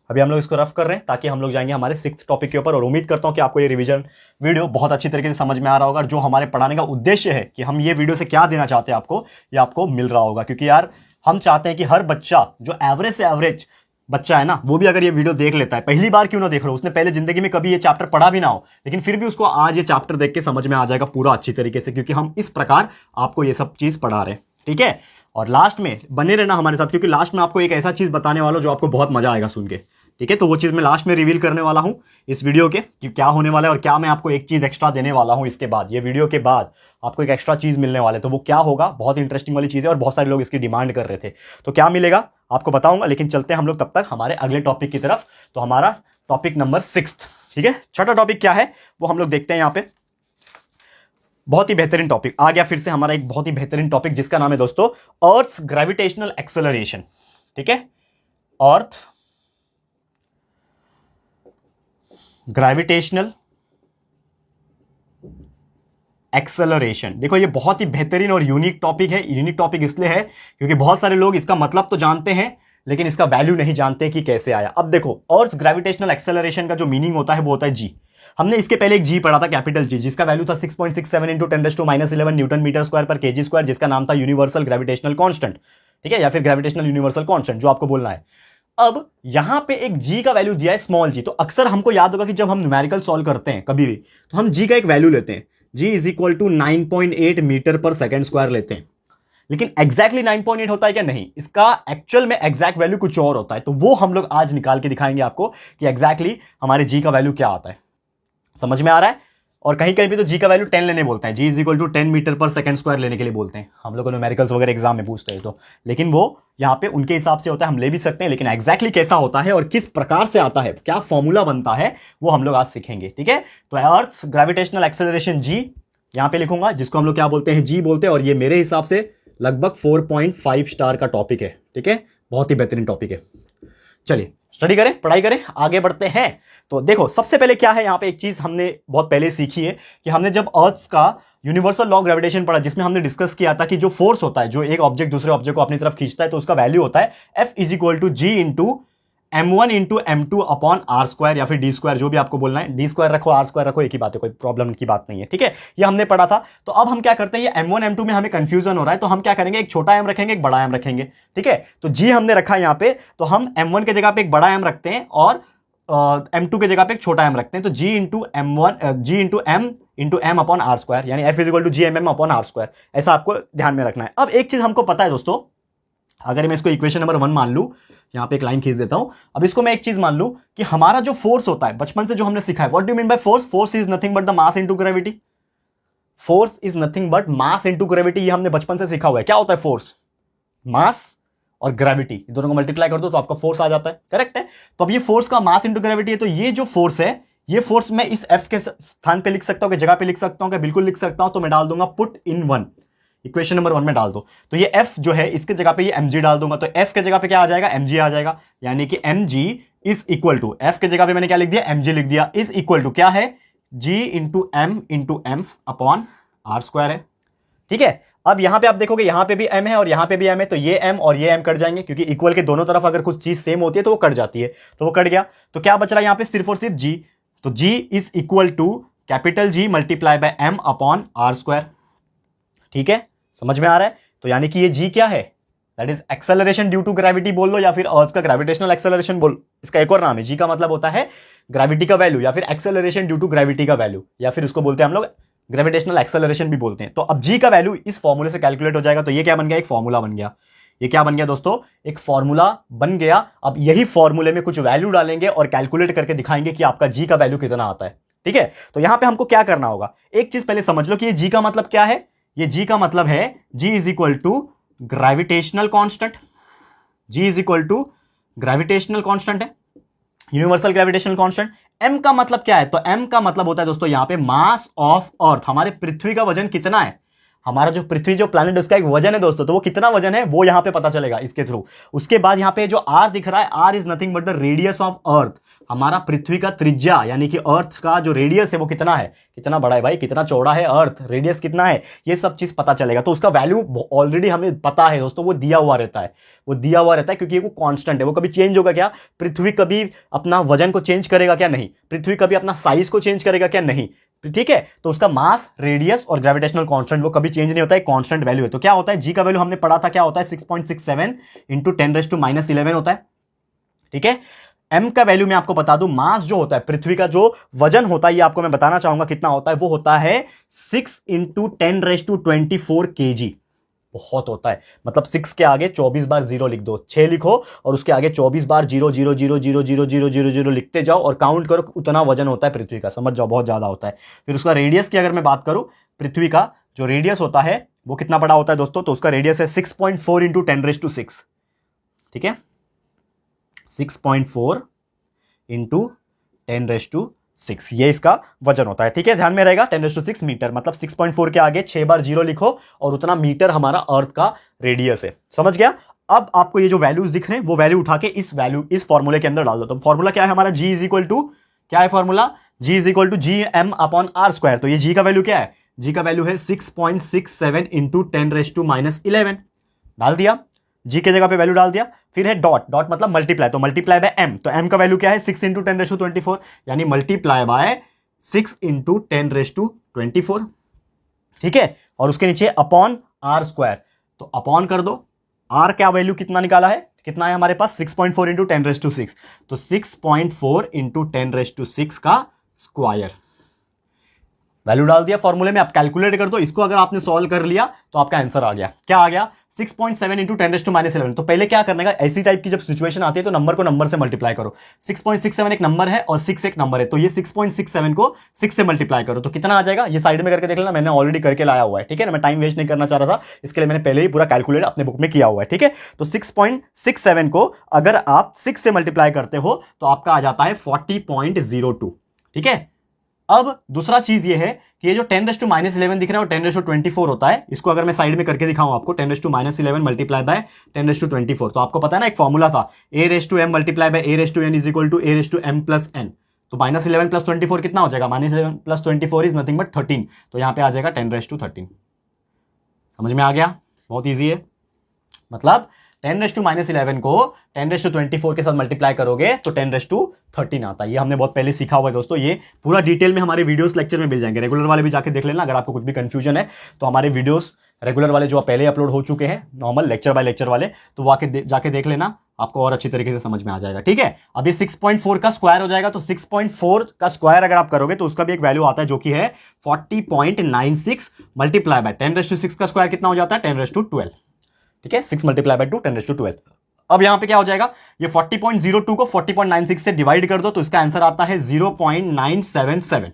अभी हम लोग इसको रफ कर रहे हैं ताकि हम लोग जाएंगे हमारे 6th टॉपिक के ऊपर, और उम्मीद करता हूं कि आपको ये रिवीजन वीडियो बहुत अच्छी तरीके से समझ में आ रहा होगा। जो हमारे पढ़ाने का उद्देश्य है कि हम ये वीडियो से क्या देना चाहते हैं आपको, ये आपको मिल रहा होगा। क्योंकि यार हम चाहते हैं कि हर बच्चा जो एवरेज से एवरेज बच्चा है ना, वो भी अगर ये वीडियो देख लेता है, पहली बार क्यों ना देख रहा हो, उसने पहले जिंदगी में कभी ये चैप्टर पढ़ा भी ना हो, लेकिन फिर भी उसको आज ये चैप्टर देख के समझ में आ जाएगा पूरा अच्छी तरीके से, क्योंकि हम इस प्रकार आपको ये सब चीज पढ़ा रहे हैं, ठीक है। और लास्ट में बने रहना हमारे साथ, क्योंकि लास्ट में आपको एक ऐसा चीज बताने वाला जो आपको बहुत मजा आएगा सुन के, ठीक है। तो वो चीज मैं लास्ट में रिवील करने वाला हूं इस वीडियो के कि क्या होने वाला है, और क्या मैं आपको एक चीज एक्स्ट्रा देने वाला हूं इसके बाद, ये वीडियो के बाद आपको एक एक्स्ट्रा चीज मिलने वाले। तो वो क्या होगा, बहुत इंटरेस्टिंग वाली चीज है और बहुत सारे लोग इसकी डिमांड कर रहे थे, तो क्या मिलेगा आपको बताऊंगा। लेकिन चलते हैं हम लोग तब तक हमारे अगले टॉपिक की तरफ। तो हमारा टॉपिक नंबर 6, ठीक है। छठा टॉपिक क्या है वो हम लोग देखते हैं यहाँ पे। बहुत ही बेहतरीन टॉपिक आ गया फिर से हमारा, एक बहुत ही बेहतरीन टॉपिक जिसका नाम है दोस्तों अर्थ्स ग्रेविटेशनल एक्सेलरेशन, ठीक है। अर्थ ग्रेविटेशनल एक्सेलरेशन। देखो ये बहुत ही बेहतरीन और यूनिक टॉपिक है। यूनिक टॉपिक इसलिए है क्योंकि बहुत सारे लोग इसका मतलब तो जानते हैं लेकिन इसका वैल्यू नहीं जानते कि कैसे आया। अब देखो अर्थ ग्रेविटेशनल एक्सेलरेशन का जो मीनिंग होता है वो होता है जी। हमने इसके पहले एक जी पढ़ा था, कैपिटल जी, जिसका वैल्यू था 6.67 इंटू 10⁻11 न्यूटन मीटर स्क्वायर पर केजी स्क्वायर, जिसका नाम था यूनिवर्सल ग्रेविटेशनल कांस्टेंट, ठीक है, या फिर ग्रेविटेशनल यूनिवर्सल कांस्टेंट जो आपको बोलना है। अब यहां पे एक जी का वैल्यू दिया है स्मॉल जी, तो अक्सर हमको याद होगा कि जब हम न्यूमेरिकल सॉल्व करते हैं कभी भी तो हम जी का एक वैल्यू लेते हैं, जी इज इक्वल टू 9.8 मीटर पर सेकेंड स्क्वायर लेते हैं। लेकिन एग्जैक्टली 9.8 होता है क्या? नहीं, इसका एक्चुअल में एग्जैक्ट वैल्यू कुछ और होता है। तो वो हम लोग आज निकाल के दिखाएंगे आपको कि एग्जैक्टली हमारे जी का वैल्यू क्या आता है। समझ में आ रहा है? और कहीं कहीं भी तो जी का वैल्यू 10 लेने बोलते हैं, जी इज इक्वल टू 10 मीटर पर सेकंड स्क्वायर लेने के लिए बोलते हैं हम लोग न्यूमेरिकल्स वगैरह एग्जाम में पूछते हैं तो, लेकिन वो यहाँ पे उनके हिसाब से होता है, हम ले भी सकते हैं, लेकिन एग्जैक्टली कैसा होता है और किस प्रकार से आता है, क्या फॉर्मूला बनता है, वो हम लोग आज सीखेंगे। ठीक है, तो अर्थ ग्रेविटेशनल एक्सेलरेशन जी यहां पे लिखूंगा, जिसको हम लोग क्या बोलते हैं, जी बोलते हैं, और ये मेरे हिसाब से लगभग 4.5 स्टार का टॉपिक है। ठीक है, बहुत ही बेहतरीन टॉपिक है। चलिए स्टडी करें, पढ़ाई करें, आगे बढ़ते हैं। तो देखो सबसे पहले क्या है, यहां पे एक चीज हमने बहुत पहले सीखी है कि हमने जब अर्थ का यूनिवर्सल लॉ ऑफ ग्रेविटेशन पढ़ा, जिसमें हमने डिस्कस किया था कि जो फोर्स होता है, जो एक ऑब्जेक्ट दूसरे ऑब्जेक्ट को अपनी तरफ खींचता है, तो उसका वैल्यू होता है F is equal to G into m1 into m2 upon R square या फिर डी स्क्वायर, जो भी आपको बोलना है, डी स्क्वायर रखो आर स्क्वायर रखो, एक ही बात है, कोई प्रॉब्लम की बात नहीं है। ठीक है, ये हमने पढ़ा था। तो अब हम क्या करते हैं, ये m1 m2 में हमें कंफ्यूजन हो रहा है, तो हम क्या करेंगे, एक छोटा m रखेंगे, एक बड़ा m रखेंगे। ठीक है, तो g हमने रखा यहां पे, तो हम m1 के जगह पे एक बड़ा m रखते हैं और m2 के जगह पे एक छोटा m रखते हैं। तो g into m into m upon R square, यानी f is equal to G M M upon R square, ऐसा आपको ध्यान में रखना है। अब एक चीज हमको पता है दोस्तों, अगर मैं इसको इक्वेशन नंबर 1 मान लूं, यहां पे एक लाइन खींच देता हूं, अब इसको मैं एक चीज मान लूं कि हमारा जो फोर्स होता है, बचपन से जो हमने सीखा है, what do you mean by force, force is nothing but the mass into gravity, force is nothing but mass into gravity, ये हमने बचपन से सीखा हुआ है। क्या होता है फोर्स, मास और ग्रेविटी, दोनों को मल्टीप्लाई कर दो तो आपका फोर्स आ जाता है, करेक्ट है। तो अब ये फोर्स का मास इंटू ग्रेविटी है, तो ये जो फोर्स है, ये फोर्स मैं इस एफ के स्थान पे लिख सकता हूं, कि जगह पे लिख सकता हूं, कि बिल्कुल लिख सकता हूं, तो मैं डाल दूंगा पुट इन 1, इक्वेशन नंबर 1 में डाल दो। तो ये एफ जो है, इसके जगह पे ये mg डाल दूंगा, तो एफ के जगह पे क्या आ जाएगा, mg आ जाएगा, यानी कि mg is equal to, F के जगह पे मैंने क्या लिख दिया, mg लिख दिया, इज इक्वल टू क्या है, g into m upon R square है। ठीक है, अब यहां पे आप देखोगे, यहां पे भी m है और यहां पे भी m है, तो ये m और ये m कट जाएंगे, क्योंकि इक्वल के दोनों तरफ अगर कुछ चीज सेम होती है तो वो कट जाती है, तो वो कट गया। तो क्या बच रहा है यहां पे, सिर्फ और सिर्फ g, तो g is equal to capital G multiply by m upon R square. ठीक है, समझ में आ रहा है। तो यानी कि ये g क्या है, that is acceleration due to gravity बोल लो, या फिर अर्थ का ग्रेविटेशनल एक्सेलरेशन बोल, इसका एक और नाम है। g का मतलब होता है ग्रेविटी का वैल्यू, या फिर एक्सेलरेशन ड्यू टू ग्रेविटी का वैल्यू, या फिर उसको बोलते हैं हम लोग ग्रेविटेशनल एक्सेलरेशन भी बोलते हैं। तो अब g का वैल्यू इस फॉर्मूले से कैलकुलेट हो जाएगा। तो ये क्या बन गया, एक फॉर्मूला बन गया। ये क्या बन गया दोस्तों, एक फॉर्मूला बन गया। अब यही फॉर्मूले में कुछ वैल्यू डालेंगे और कैलकुलेट करके दिखाएंगे कि आपका g का वैल्यू कितना आता है। ठीक है, तो यहां पे हमको क्या करना होगा, एक चीज पहले समझ लो कि ये g का मतलब क्या है। ये g का मतलब है, g is equal to gravitational constant, g is equal to gravitational constant है, यूनिवर्सल ग्रेविटेशनल कांस्टेंट। m का मतलब क्या है, तो m का मतलब होता है दोस्तों यहां पे मास ऑफ अर्थ, हमारे पृथ्वी का वजन कितना है, हमारा जो पृथ्वी जो प्लैनेट उसका एक वजन है दोस्तों, तो वो कितना वजन है वो यहां पे पता चलेगा इसके थ्रू। उसके बाद यहां पे जो r दिख रहा है, r is nothing but the radius of earth, हमारा पृथ्वी का त्रिज्या, यानी कि अर्थ का जो रेडियस है वो कितना है, कितना बड़ा है भाई, कितना चौड़ा है अर्थ, रेडियस कितना है, ये सब चीज पता चलेगा। तो उसका वैल्यू ऑलरेडी हमें पता है दोस्तों, वो दिया हुआ रहता है, वो दिया हुआ रहता है, क्योंकि वो कांस्टेंट है, वो कभी चेंज होगा क्या, पृथ्वी कभी अपना वजन को चेंज करेगा क्या, नहीं, पृथ्वी कभी अपना साइज को चेंज करेगा क्या, नहीं। ठीक है, तो उसका मास, रेडियस और ग्रेविटेशनल कांस्टेंट वो कभी चेंज नहीं होता है, कांस्टेंट वैल्यू है। तो क्या होता है, जी का वैल्यू हमने पढ़ा था, क्या होता है 6.67 इंटू 10⁻11 होता है। ठीक है, m का वैल्यू मैं आपको बता दूं, मास जो होता है, पृथ्वी का जो वजन होता है, ये आपको मैं बताना चाहूंगा कितना होता है, वो होता है 6 इंटू 10⁻24 kg, बहुत होता है। मतलब 6 के आगे 24 बार 0 लिख दो, 6 लिखो और उसके आगे 24 बार 0 लिखते जाओ और काउंट करो, उतना वजन होता है पृथ्वी का, समझ जाओ, बहुत ज्यादा होता है। फिर उसका रेडियस की अगर मैं बात करूं, पृथ्वी का जो रेडियस होता है वो कितना बड़ा होता है दोस्तों, तो उसका रेडियस है 6.4 इंटू 10⁻6। ठीक है, 6.4 इंटू 10⁻6, ये इसका वजन होता है। ठीक है, ध्यान में रहेगा, 10⁻6 मीटर, मतलब 6.4 के आगे 6 बार 0 लिखो और उतना मीटर हमारा अर्थ का रेडियस है, समझ गया। अब आपको ये जो वैल्यूज दिख रहे हैं, वो वैल्यू उठा के इस फॉर्मूले के अंदर डाल दो। तो फॉर्मूला क्या है हमारा, g इज इक्वल टू, क्या है formula, g is equal to G M upon R square. तो ये g का वैल्यू क्या है, g का वैल्यू है 6.67 इंटू 10⁻11, डाल दिया, g के जगह पे वैल्यू डाल दिया। फिर है डॉट, डॉट मतलब मल्टीप्लाई, तो मल्टीप्लाई बाय m, तो m का वैल्यू क्या है 6 इंटू 10⁻24, यानी मल्टीप्लाई बाय 6 इंटू 10⁻24। ठीक है, और उसके नीचे अपॉन आर स्क्वायर, तो अपॉन कर दो, r क्या वैल्यू कितना निकाला है, कितना है हमारे पास 6.4 इंटू 10⁻6, तो 6.4 इंटू 10⁻6 का स्क्वायर। वैल्यू डाल दिया फॉर्मूले में, आप कैलकुलेट कर दो इसको। अगर आपने सॉल्व कर लिया तो आपका आंसर आ गया। क्या आ गया? 6.7 इंटू 10⁻11। तो पहले क्या करने का, ऐसी टाइप की जब सिचुएशन आती है तो नंबर को नंबर से मल्टीप्लाई करो। 6.67 एक नंबर है और 6 एक नंबर है, तो ये 6.67 को 6 से मल्टीप्लाई करो तो कितना आ जाएगा? ये साइड में करके देख लेना, मैंने ऑलरेडी करके लाया हुआ है, ठीक है ना। मैं टाइम वेस्ट नहीं करना चाह रहा था, इसके लिए मैंने पहले ही पूरा कैलकुलेट अपने बुक में किया हुआ है, ठीक है। तो 6.67 को अगर आप 6 से मल्टीप्लाई करते हो तो आपका आ जाता है 40.02, ठीक है। अब दूसरा चीज ये है कि ये जो 10⁻11 दिख रहा है वो 10⁻24 होता है। इसको अगर मैं साइड में करके दिखाऊं आपको, 10⁻11 मल्टीप्लाई बाय 10⁻24, तो आपको पता है ना एक फॉर्मूला था, a⁻m multiply by a⁻n is equal to a⁻m plus n। तो -11 प्लस 24 कितना हो जाएगा? -11 प्लस 24 इज नथिंग बट 13। तो यहां पे आ जाएगा 10⁻13। समझ में आ गया? बहुत ईजी है। मतलब 10⁻11 को 10⁻24 के साथ मल्टीप्लाई करोगे तो 10⁻13 आता है। ये हमने बहुत पहले सीखा हुआ है दोस्तों। ये पूरा डिटेल में हमारे वीडियोस लेक्चर में मिल जाएंगे, रेगुलर वाले भी जाके देख लेना। अगर आपको कुछ भी कंफ्यूजन है तो हमारे वीडियोस रेगुलर वाले जो पहले अपलोड हो चुके हैं, नॉर्मल लेक्चर बाय लेक्चर वाले, तो वो जाके देख लेना, आपको और अच्छी तरीके से समझ में आ जाएगा, ठीक है। अब ये 6.4 का स्क्वायर हो जाएगा, तो 6.4 का स्क्वायर अगर आप करोगे तो उसका भी एक वैल्यू आता है जो कि है 40.96 मल्टीप्लाई बाय 10⁻6 का स्क्वायर कितना हो जाता है? 10⁻12, ठीक है। 6 मल्टीप्लाई बाय 2 10⁻12। अब यहां पे क्या हो जाएगा? ये 40.02 को 40.96 से डिवाइड कर दो तो इसका आंसर आता है 0.977।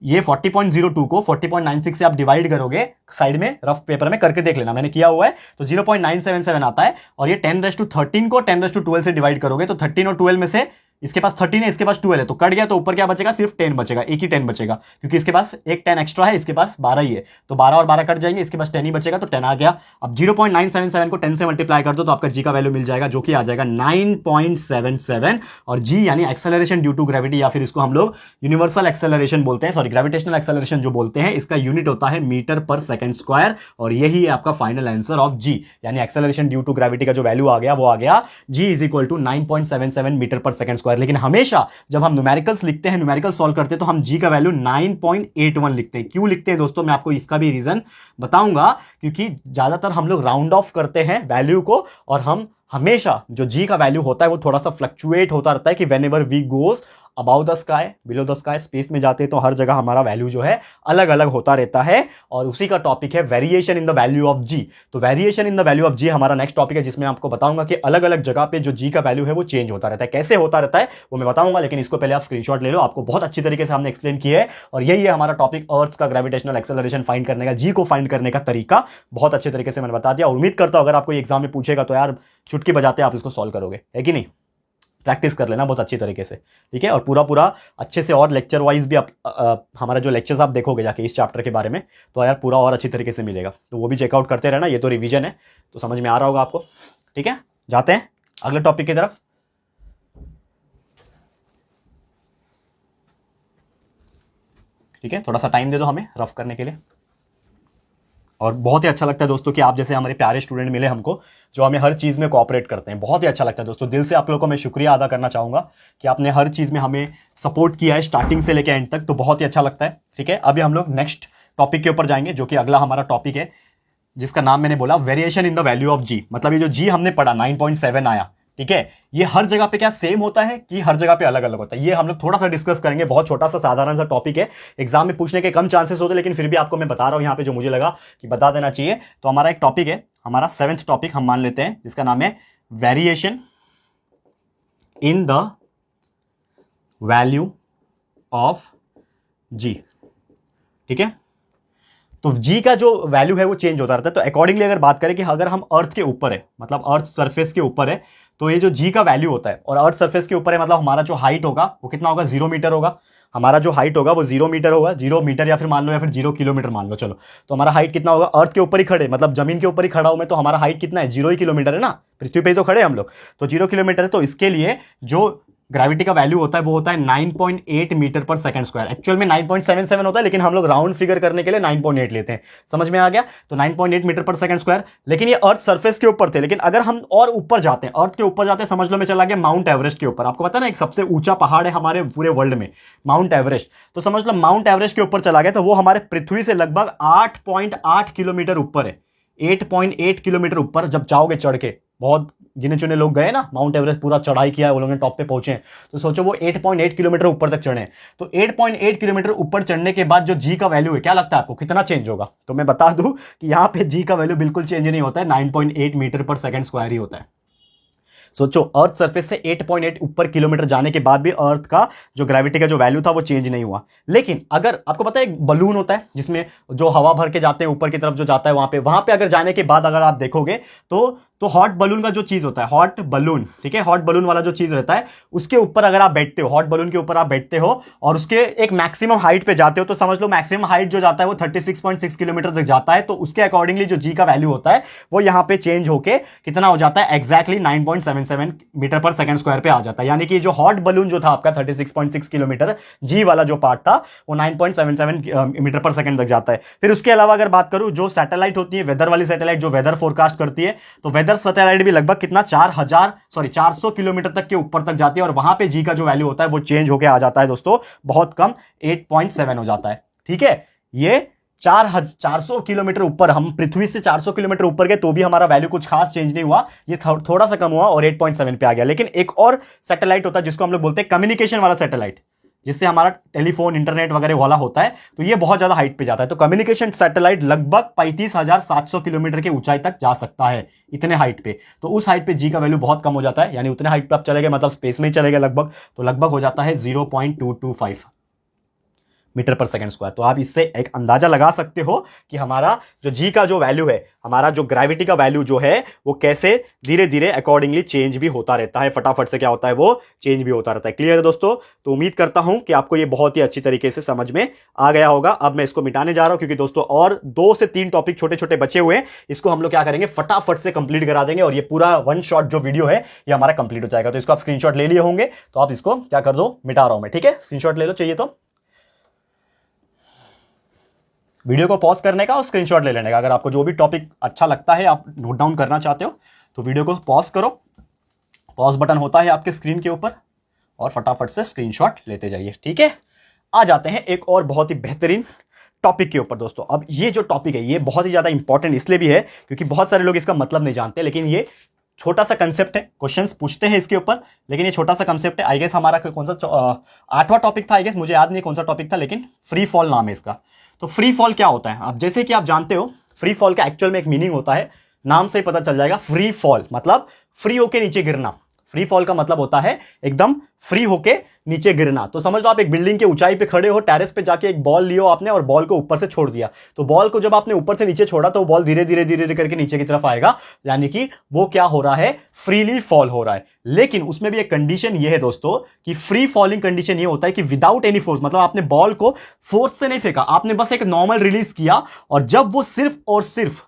ये 40.02 को 40.96 से आप डिवाइड करोगे, साइड में रफ पेपर में करके देख लेना, मैंने किया हुआ है, तो 0.977 आता है। और ये 10⁻13 को 10⁻12 से डिवाइड करोगे तो 13 और 12 में से इसके पास 13 है, इसके पास 12 है, तो कट गया, तो ऊपर क्या बचेगा? सिर्फ 10 बचेगा, एक ही 10 बचेगा, क्योंकि इसके पास एक 10 एक्स्ट्रा है, इसके पास 12 ही है, तो 12 और 12 कट जाएंगे, इसके पास 10 ही बचेगा, तो 10 आ गया। अब 0.977 को 10 से मल्टीप्लाई कर दो तो आपका जी का वैल्यू मिल जाएगा जो कि आ जाएगा 9.77। और जी यानी एक्सेलरेशन ड्यू टू ग्रेविटी, या फिर इसको हम लोग यूनिवर्सल एक्सेलरेशन बोलते हैं, सॉरी ग्रेविटेशनल एक्सेलरेशन जो बोलते हैं, इसका यूनिट होता है मीटर पर सेकंड स्क्वायर। और यही है आपका फाइनल आंसर ऑफ जी, यानी एक्सेलरेशन ड्यू टू ग्रेविटी का जो वैल्यू आ गया वो आ गया जी इज इक्वल टू 9.77 मीटर पर सेकंड स्क्वायर। लेकिन हमेशा जब हम न्यूमेरिकल्स लिखते हैं, न्यूमेरिकल सॉल्व करते हैं, तो हम जी का वैल्यू 9.81 लिखते हैं। क्यों लिखते हैं दोस्तों, मैं आपको इसका भी रीजन बताऊंगा, क्योंकि ज्यादातर हम लोग राउंड ऑफ करते हैं वैल्यू को, और हम हमेशा जो जी का वैल्यू होता है वो थोड़ा सा फ्लक्चुएट होता रहता है कि whenever we goes about the sky, below the sky, space में जाते हैं तो हर जगह हमारा वैल्यू जो है अलग अलग होता रहता है। और उसी का टॉपिक है variation in the value of G. तो variation in the value of G हमारा नेक्स्ट टॉपिक है, जिसमें आपको बताऊंगा कि अलग अलग जगह पे जो जी का वैल्यू है वो चेंज होता रहता है। कैसे होता रहता है वो मैं बताऊंगा, लेकिन इसको पहले आप स्क्रीनशॉट ले लो, आपको बहुत अच्छी तरीके से हमने एक्सप्लेन किया है। और यही है हमारा टॉपिक, अर्थ का ग्रेविटेशनल एक्सेलरेशन फाइंड करने का, जी को फाइंड करने का तरीका बहुत अच्छे तरीके से मैंने बता दिया। और उम्मीद करता हूं अगर आपको एग्जाम में पूछेगा तो यार चुटकी बजाते आप इसको सॉल्व करोगे, है कि नहीं। प्रैक्टिस कर लेना बहुत अच्छी तरीके से, ठीक है। और पूरा अच्छे से, और लेक्चर वाइज भी हमारा जो लेक्चर्स आप देखोगे जाके इस चैप्टर के बारे में, तो यार पूरा और अच्छी तरीके से मिलेगा, तो वो भी चेकआउट करते रहना। ये तो रिवीजन है, तो समझ में आ रहा होगा आपको, ठीक है। जाते हैं अगले टॉपिक की तरफ। ठीक है, थोड़ा सा टाइम दे दो हमें रफ करने के लिए। और बहुत ही अच्छा लगता है दोस्तों कि आप जैसे हमारे प्यारे स्टूडेंट मिले हमको, जो हमें हर चीज़ में कोऑपरेट करते हैं। बहुत ही अच्छा लगता है दोस्तों, दिल से आप लोगों को मैं शुक्रिया अदा करना चाहूँगा कि आपने हर चीज़ में हमें सपोर्ट किया है स्टार्टिंग से लेकर एंड तक, तो बहुत ही अच्छा लगता है। ठीक है, अभी हम लोग नेक्स्ट टॉपिक के ऊपर जाएंगे, जो कि अगला हमारा टॉपिक है, जिसका नाम मैंने बोला variation in the value of G. मतलब ये जो जी हमने पढ़ा 9.7 आया, ठीक है, ये हर जगह पे क्या सेम होता है कि हर जगह पे अलग अलग होता है, ये हम लोग थोड़ा सा डिस्कस करेंगे। बहुत छोटा सा साधारण सा टॉपिक है, एग्जाम में पूछने के कम चांसेस होते हैं, लेकिन फिर भी आपको मैं बता रहा हूं यहाँ पे जो मुझे लगा कि बता देना चाहिए। तो हमारा एक टॉपिक है, हमारा 7th टॉपिक हम मान लेते हैं, जिसका नाम है variation in the value of G. ठीक है, तो जी का जो वैल्यू है वो चेंज होता रहता है। तो अकॉर्डिंगली अगर बात करें कि अगर हम अर्थ के ऊपर है, मतलब अर्थ सरफेस के ऊपर है, तो ये जो जी का वैल्यू होता है, और अर्थ सरफेस के ऊपर है मतलब हमारा जो हाइट होगा वो कितना होगा, 0 मीटर होगा। हमारा जो हाइट होगा वो 0 मीटर होगा, 0 मीटर या फिर मान लो, या फिर 0 किलोमीटर मान लो। चलो, तो हमारा हाइट कितना होगा, अर्थ के ऊपर ही खड़े, मतलब जमीन के ऊपर ही खड़ा हूं मैं, तो हमारा हाइट कितना है, 0 ही किलोमीटर है ना, पृथ्वी पे ही तो खड़े हम लोग, तो 0 किलोमीटर है। तो इसके लिए जो ग्रेविटी का वैल्यू होता है वो होता है 9.8 मीटर पर सेकंड स्क्वायर। एक्चुअल में 9.77 होता है, लेकिन हम लोग राउंड फिगर करने के लिए 9.8 लेते हैं। समझ में आ गया, तो 9.8 मीटर पर सेकंड स्क्वायर। लेकिन ये अर्थ सरफेस के ऊपर थे, लेकिन अगर हम और ऊपर जाते हैं, अर्थ के ऊपर जाते हैं, समझ लो मैं चला गया माउंट एवरेस्ट के ऊपर। आपको पता है ना, एक सबसे ऊंचा पहाड़ है हमारे पूरे वर्ल्ड में, माउंट एवरेस्ट। तो समझ लो माउंट एवरेस्ट के ऊपर चला गया, तो वो हमारे पृथ्वी से लगभग 8.8 किलोमीटर ऊपर है। 8.8 किलोमीटर ऊपर जब जाओगे चढ़ के, बहुत गिने चुने लोग गए ना, माउंट एवरेस्ट पूरा चढ़ाई किया है, वो लोग ने टॉप पे पहुंचे हैं, तो सोचो वो 8.8 किलोमीटर ऊपर तक चढ़े हैं। तो 8.8 किलोमीटर ऊपर चढ़ने के बाद जो जी का वैल्यू है, क्या लगता है आपको कितना चेंज होगा? तो मैं बता दूं कि यहां पे जी का वैल्यू बिल्कुल चेंज नहीं होता है, 9.8 मीटर पर सेकंड स्क्वायर ही होता है। सोचो अर्थ सरफेस से 8.8 ऊपर किलोमीटर जाने के बाद भी अर्थ का जो ग्रेविटी का जो वैल्यू था वो चेंज नहीं हुआ। लेकिन अगर आपको पता है एक बलून होता है जिसमें जो हवा भर के जाते हैं ऊपर की तरफ जो जाता है, वहां पे अगर जाने के बाद अगर आप देखोगे तो हॉट बलून का जो चीज होता है, हॉट बलून, ठीक है, हॉट बलून वाला जो चीज रहता है उसके ऊपर अगर आप बैठते हो, हॉट बलून के ऊपर आप बैठते हो और उसके एक मैक्सिमम हाइट पे जाते हो, तो समझ लो मैक्सिमम हाइट जो जाता है वो 36.6 किलोमीटर तक जाता है। तो उसके अकॉर्डिंगली जो जी का वैल्यू होता है वो यहां पे चेंज होके कितना हो जाता है, एग्जैक्टली 9.77 मीटर पर सेकंड स्क्वायर पे आ जाता है। यानी कि जो हॉट बलून जो था आपका 36.6 किलोमीटर, जी वाला जो पार्ट था वो 9.77 मीटर पर सेकंड तक जाता है। फिर उसके अलावा अगर बात करूं जो सैटेलाइट होती है, वेदर वाली सैटेलाइट जो वेदर फोरकास्ट करती है, तो वेदर सैटेलाइट भी लगभग कितना 400 किलोमीटर तक के ऊपर तक जाती है और वहां पे जी का जो वैल्यू होता है वो चेंज होके आ जाता है दोस्तों, बहुत कम 8.7 हो जाता है। ठीक है, ये 400 किलोमीटर ऊपर, हम पृथ्वी से 400 किलोमीटर ऊपर गए तो भी हमारा वैल्यू कुछ खास चेंज नहीं हुआ, ये थोड़ा सा कम हुआ और 8.7 पे आ गया। लेकिन एक और सैटेलाइट होता है जिसको हम लोग बोलते हैं कम्युनिकेशन वाला सैटेलाइट, जिससे हमारा टेलीफोन इंटरनेट वगैरह वाला होता है, तो ये बहुत ज्यादा हाइट पे जाता है। तो कम्युनिकेशन सैटेलाइट लगभग 35,700 किलोमीटर की ऊंचाई तक जा सकता है, इतने हाइट पे। तो उस हाइट पे जी का वैल्यू बहुत कम हो जाता है, यानी उतने हाइट पे आप चले गए मतलब स्पेस में ही चले गए लगभग, तो लगभग हो जाता है 0.225 मीटर पर सेकंड स्क्वायर। तो आप इससे एक अंदाजा लगा सकते हो कि हमारा जो जी का जो वैल्यू है, हमारा जो ग्रेविटी का वैल्यू जो है वो कैसे धीरे धीरे अकॉर्डिंगली चेंज भी होता रहता है, फटाफट से क्या होता है वो चेंज भी होता रहता है। क्लियर है दोस्तों? तो उम्मीद करता हूं कि आपको ये बहुत ही अच्छी तरीके से समझ में आ गया होगा। अब मैं इसको मिटाने जा रहा हूं क्योंकि दोस्तों और 2 से 3 टॉपिक छोटे छोटे बचे हुए हैं, इसको हम लोग क्या करेंगे फटाफट से कंप्लीट करा देंगे और ये पूरा वन शॉट जो वीडियो है ये हमारा कंप्लीट हो जाएगा। तो इसको आप स्क्रीनशॉट ले लिए होंगे, तो आप इसको क्या कर दो, मिटा रहा हूं मैं, ठीक है, स्क्रीनशॉट ले लो चाहिए तो वीडियो को पॉज करने का और स्क्रीनशॉट ले लेने का। अगर आपको जो भी टॉपिक अच्छा लगता है, आप नोट डाउन करना चाहते हो, तो वीडियो को पॉज करो, पॉज बटन होता है आपके स्क्रीन के ऊपर और फटाफट से स्क्रीनशॉट लेते जाइए। ठीक है, आ जाते हैं एक और बहुत ही बेहतरीन टॉपिक के ऊपर दोस्तों। अब ये जो टॉपिक है ये बहुत ही ज्यादा इंपॉर्टेंट इसलिए भी है क्योंकि बहुत सारे लोग इसका मतलब नहीं जानते, लेकिन ये छोटा सा कंसेप्ट है, क्वेश्चंस पूछते हैं इसके ऊपर, लेकिन ये छोटा सा कंसेप्ट है। आई गेस हमारा कौन सा 8वां टॉपिक था, आई गेस मुझे याद नहीं कौन सा टॉपिक था, लेकिन फ्री फॉल नाम है इसका। तो फ्री फॉल क्या होता है? अब जैसे कि आप जानते हो फ्री फॉल का एक्चुअल में एक मीनिंग होता है, नाम से ही पता चल जाएगा। फ्री फॉल मतलब फ्री होके नीचे गिरना। फ्री फॉल का मतलब होता है एकदम फ्री होके नीचे गिरना। तो समझ लो आप एक बिल्डिंग के ऊंचाई पे खड़े हो, टेरेस पे जाके एक बॉल लियो आपने और बॉल को ऊपर से छोड़ दिया, तो बॉल को जब आपने ऊपर से नीचे छोड़ा तो बॉल धीरे धीरे धीरे धीरे करके नीचे की तरफ आएगा, यानी कि वो क्या हो रहा है, फ्रीली फॉल हो रहा है। लेकिन उसमें भी एक कंडीशन ये है दोस्तों कि फ्री फॉलिंग कंडीशन ये होता है कि विदाउट एनी फोर्स, मतलब आपने बॉल को फोर्स से नहीं फेंका, आपने बस एक नॉर्मल रिलीज किया और जब वो सिर्फ और सिर्फ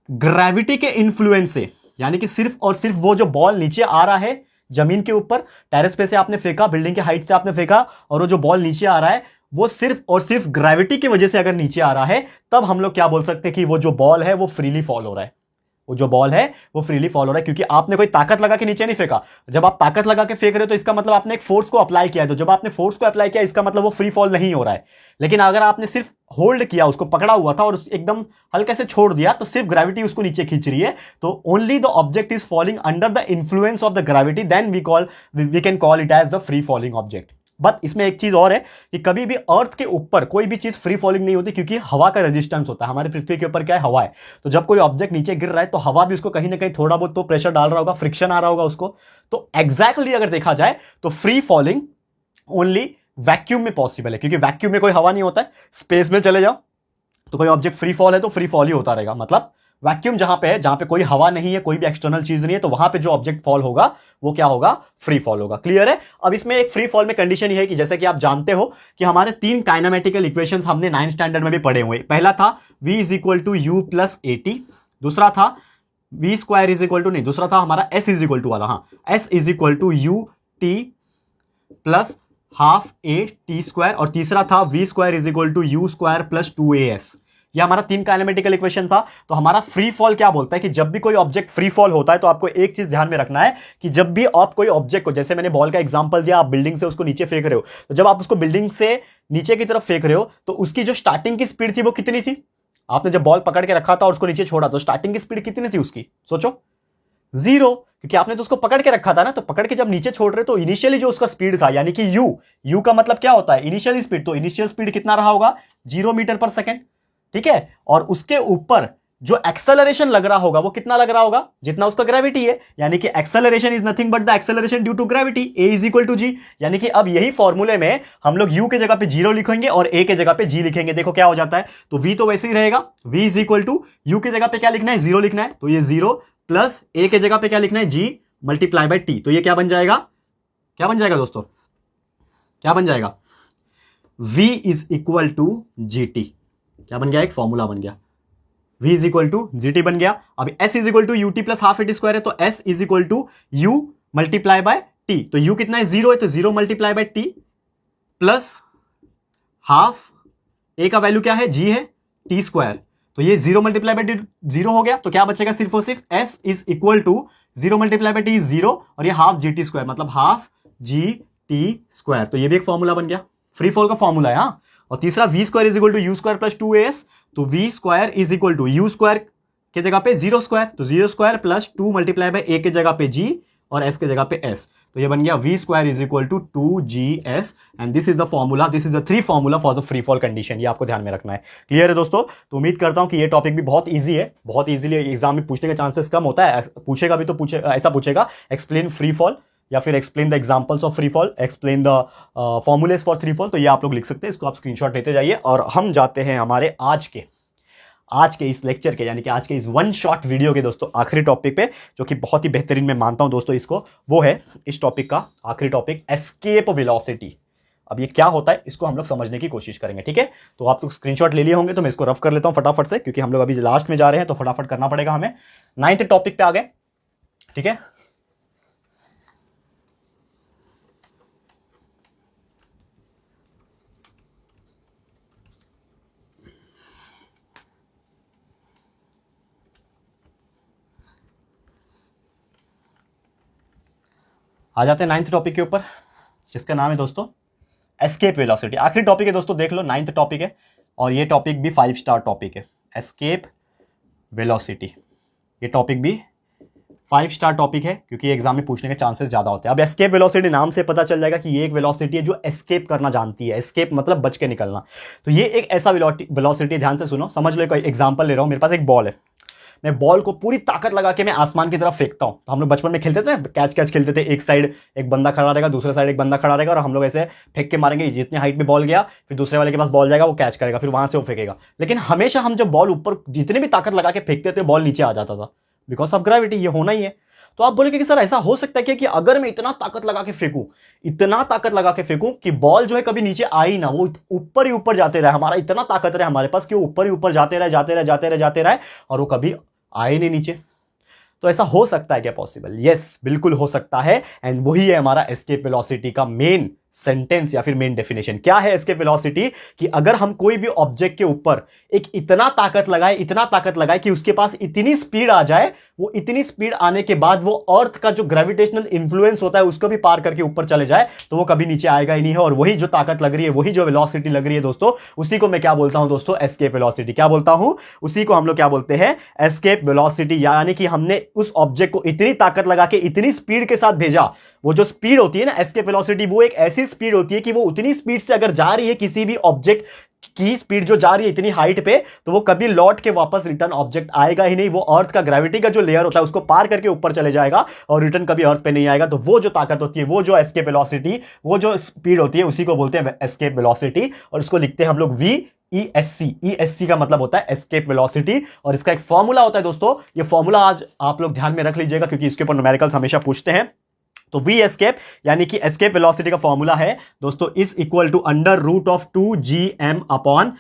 ग्रेविटी के इन्फ्लुएंस से, यानी कि सिर्फ और सिर्फ वो जो बॉल नीचे आ रहा है जमीन के ऊपर, टेरेस पे से आपने फेंका, बिल्डिंग के हाइट से आपने फेंका और वो जो बॉल नीचे आ रहा है वो सिर्फ और सिर्फ ग्रेविटी की वजह से अगर नीचे आ रहा है, तब हम लोग क्या बोल सकते हैं कि वो जो बॉल है वो फ्रीली फॉल हो रहा है। वो जो बॉल है वो फ्रीली फॉल हो रहा है क्योंकि आपने कोई ताकत लगा के नीचे नहीं फेंका। जब आप ताकत लगा के फेंक रहे हो तो इसका मतलब आपने एक फोर्स को अप्लाई किया है, तो जब आपने फोर्स को अप्लाई किया इसका मतलब वो फ्री फॉल नहीं हो रहा है। लेकिन अगर आपने सिर्फ होल्ड किया, उसको पकड़ा हुआ था और एकदम हल्के से छोड़ दिया, तो सिर्फ ग्रेविटी उसको नीचे खींच रही है, तो only the object is falling under the influence of the gravity, then we can call it as the free falling object. But इसमें एक चीज और है कि कभी भी अर्थ के ऊपर कोई भी चीज फ्री फॉलिंग नहीं होती क्योंकि हवा का रेजिस्टेंस होता है। हमारे पृथ्वी के ऊपर क्या है, हवा है। तो जब कोई ऑब्जेक्ट नीचे गिर रहा है तो हवा भी उसको कहीं ना कहीं थोड़ा बहुत तो प्रेशर डाल रहा होगा, फ्रिक्शन आ रहा होगा उसको। तो एग्जैक्टली अगर देखा जाए तो फ्री फॉलिंग ओनली वैक्यूम में पॉसिबल है, क्योंकि वैक्यूम में कोई हवा नहीं होता है। स्पेस में चले जाओ तो कोई ऑब्जेक्ट फ्री फॉल है तो फ्री फॉल ही होता रहेगा, मतलब वैक्यूम जहां पे है, जहां पे कोई हवा नहीं है, कोई भी एक्सटर्नल चीज नहीं है, तो वहां पे जो ऑब्जेक्ट फॉल होगा वो क्या होगा, फ्री फॉल होगा। क्लियर है? अब इसमें एक फ्री फॉल में कंडीशन ये है कि जैसे कि आप जानते हो कि हमारे 3 काइनेमेटिकल इक्वेशंस हमने 9th स्टैंडर्ड में भी पढ़े हुए। पहला था v is equal to U plus AT, दूसरा था v square is equal to, नहीं, दूसरा था हमारा s इज इक्वल टू वाला, हाँ, s is equal to U T plus half A T square, और तीसरा था v square is equal to U square plus 2as। ये हमारा 3 काइनेमेटिकल इक्वेशन था। तो हमारा फ्री फॉल क्या बोलता है कि जब भी कोई ऑब्जेक्ट फ्री फॉल होता है तो आपको एक चीज ध्यान में रखना है कि जब भी आप कोई ऑब्जेक्ट को, जैसे मैंने बॉल का एग्जांपल दिया, आप बिल्डिंग से उसको नीचे फेंक रहे हो, तो जब आप उसको बिल्डिंग से नीचे की तरफ फेंक रहे हो तो उसकी जो स्टार्टिंग की स्पीड थी वो कितनी थी? आपने जब बॉल पकड़ के रखा था और उसको नीचे छोड़ा तो स्टार्टिंग की स्पीड कितनी थी उसकी, सोचो। जीरो, क्योंकि आपने तो उसको पकड़ के रखा था ना, तो पकड़ के जब नीचे छोड़ रहे तो इनिशियली जो उसका स्पीड था यानी कि यू का मतलब क्या होता है, इनिशियल स्पीड, तो इनिशियल स्पीड कितना रहा होगा, 0 मीटर पर सेकेंड, ठीक है। और उसके ऊपर जो एक्सेलरेशन लग रहा होगा वो कितना लग रहा होगा, जितना उसका ग्रेविटी है, यानी कि acceleration is nothing but the acceleration due to gravity, A is equal to G. यानी कि अब यही फॉर्मूले में हम लोग यू के जगह पे 0 लिखेंगे और ए के जगह पे जी लिखेंगे, देखो क्या हो जाता है। तो वी तो वैसे ही रहेगा, V is equal to U के जगह पे क्या लिखना है, 0 लिखना है, तो ये 0 प्लस ए के जगह पे क्या लिखना है, जी मल्टीप्लाई बाय टी। तो ये क्या बन जाएगा, क्या बन जाएगा दोस्तों, क्या बन जाएगा, v is equal to G T. क्या बन गया, एक फॉर्मूला बन गया, v is equal to G T बन गया। अब s is equal to U T plus half A T square है, तो s is equal to U multiply by T. तो u कितना है, 0 है, तो 0 multiply by T plus half, a का वैल्यू क्या है, g है, टी स्क्वायर। तो ये 0 मल्टीप्लाई बाय टी 0 हो गया, तो क्या बचेगा सिर्फ और सिर्फ s is equal to 0 multiply by T 0 और ये हाफ जी टी स्क्वायर, मतलब हाफ जी टी स्क्वायर। तो ये भी एक फॉर्मूला बन गया, फ्री फॉल का फॉर्मूला है। हाँ, और तीसरा V square is equal to U square plus 2as, तो V square is equal to U square के जगह पे 0 स्क्वायर, तो 0 square plus 2 multiply by A के जगह पे g और s के जगह पे s। तो ये बन गया V square is equal to 2gs and this is the formula, this is the 3 formula for the free fall condition. ये आपको ध्यान में रखना है। क्लियर है दोस्तों? तो उम्मीद करता हूं कि ये टॉपिक भी बहुत इजी है, बहुत इजीली एग्जाम में पूछने के चांसेस कम होता है, पूछेगा भी तो ऐसा पूछेगा, एक्सप्लेन फ्री फॉल या फिर explain the examples of free fall, explain the formulas for free fall. तो ये आप लोग लिख सकते हैं, इसको आप स्क्रीनशॉट लेते जाइए। और हम जाते हैं हमारे आज के इस लेक्चर के, यानी कि आज के इस वन शॉट वीडियो के दोस्तों आखिरी टॉपिक पे, जो कि बहुत ही बेहतरीन मैं मानता हूं दोस्तों इसको, वो है इस टॉपिक का आखिरी टॉपिक, एस्केप वेलोसिटी। अब ये क्या होता है इसको हम लोग समझने की कोशिश करेंगे, ठीक है। तो आप लोग स्क्रीनशॉट ले लिए होंगे, तो मैं इसको रफ कर लेता हूं फटाफट से, क्योंकि हम लोग अभी लास्ट में जा रहे हैं तो फटाफट करना पड़ेगा हमें। 9th टॉपिक पे आ गए, ठीक है। आ जाते हैं 9th टॉपिक के ऊपर, जिसका नाम है दोस्तों एस्केप वेलोसिटी। आखिरी टॉपिक है दोस्तों, देख लो 9th टॉपिक है, और ये टॉपिक भी 5 स्टार टॉपिक है, एस्केप वेलोसिटी। ये टॉपिक भी 5 स्टार टॉपिक है, क्योंकि एग्जाम में पूछने के चांसेस ज्यादा होते हैं। अब एस्केप वेलोसिटी नाम से पता चल जाएगा कि ये एक वेलोसिटी है जो एस्केप करना जानती है। एस्केप मतलब बच के निकलना। तो ये एक ऐसा वेलोसिटी, ध्यान से सुनो, समझ लो। एक एग्जांपल ले रहा हूं, मेरे पास एक बॉल है, मैं बॉल को पूरी ताकत लगा के मैं आसमान की तरफ फेंकता हूं। तो हम लोग बचपन में खेलते थे, कैच कैच खेलते थे, एक साइड एक बंदा खड़ा रहेगा, दूसरे साइड एक बंदा खड़ा रहेगा, और हम लोग ऐसे फेंक के मारेंगे, जितने हाइट में बॉल गया फिर दूसरे वाले के पास बॉल जाएगा, वो कैच करेगा, फिर वहां से वो फेंकेगा। लेकिन हमेशा हम जब बॉल ऊपर जितने भी ताकत लगा के फेंकते थे, बॉल नीचे आ जाता था, बिकॉज ऑफ ग्रेविटी। ये होना ही है। तो आप बोलेंगे कि सर ऐसा हो सकता है कि अगर मैं इतना ताकत लगा के फेंकूं, इतना ताकत लगा के फेंकूं कि बॉल जो है कभी नीचे आ ही ना, वो ऊपर ही ऊपर जाते रहे, हमारा इतना ताकत रहे हमारे पास कि वो ऊपर ही ऊपर जाते रहे और वो कभी आए नहीं नीचे। तो ऐसा हो सकता है क्या पॉसिबल? यस, बिल्कुल हो सकता है। एंड वही है हमारा एस्केप वेलोसिटी का मेन सेंटेंस या फिर मेन डेफिनेशन। क्या है एस्केप वेलोसिटी? कि अगर हम कोई भी ऑब्जेक्ट के ऊपर एक इतना ताकत लगाए कि उसके पास इतनी स्पीड आ जाए, वो इतनी स्पीड आने के बाद वो अर्थ का जो ग्रेविटेशनल इंफ्लुएंस होता है उसको भी पार करके ऊपर चले जाए, तो वो कभी नीचे आएगा ही नहीं है। और वही जो ताकत लग रही है, वही जो वेलोसिटी लग रही है दोस्तों, उसी को मैं क्या बोलता हूं दोस्तों? Escape velocity. क्या बोलता हूं? उसी को हम लोग क्या बोलते हैं? Escape velocity. यानी कि हमने उस ऑब्जेक्ट को इतनी ताकत लगा के इतनी स्पीड के साथ भेजा, वो जो स्पीड होती है ना एस्केप वेलोसिटी, वो एक ऐसी स्पीड होती है कि वो उतनी स्पीड से अगर जा रही है, किसी भी ऑब्जेक्ट की स्पीड जो जा रही है इतनी हाइट पे, तो वो कभी लौट के वापस रिटर्न ऑब्जेक्ट आएगा ही नहीं। वो अर्थ का ग्रेविटी का जो लेयर होता है उसको पार करके ऊपर चले जाएगा और रिटर्न कभी अर्थ पे नहीं आएगा। तो वो जो ताकत होती है, वो जो एस्केप वेलोसिटी, वो जो स्पीड होती है, उसी को बोलते हैं एस्केप वेलोसिटी। और इसको लिखते हैं हम लोग ESC का मतलब होता है एस्केप वेलोसिटी। और इसका एक फॉर्मूला होता है दोस्तों, ये फॉर्मूला आज आप लोग ध्यान में रख लीजिएगा, क्योंकि इसके ऊपर न्यूमेरिकल्स हमेशा पूछते हैं। तो वी एस्केप यानी कि एस्केप वेलोसिटी का फॉर्मूला है दोस्तों, इज इक्वल टू √2gm/r।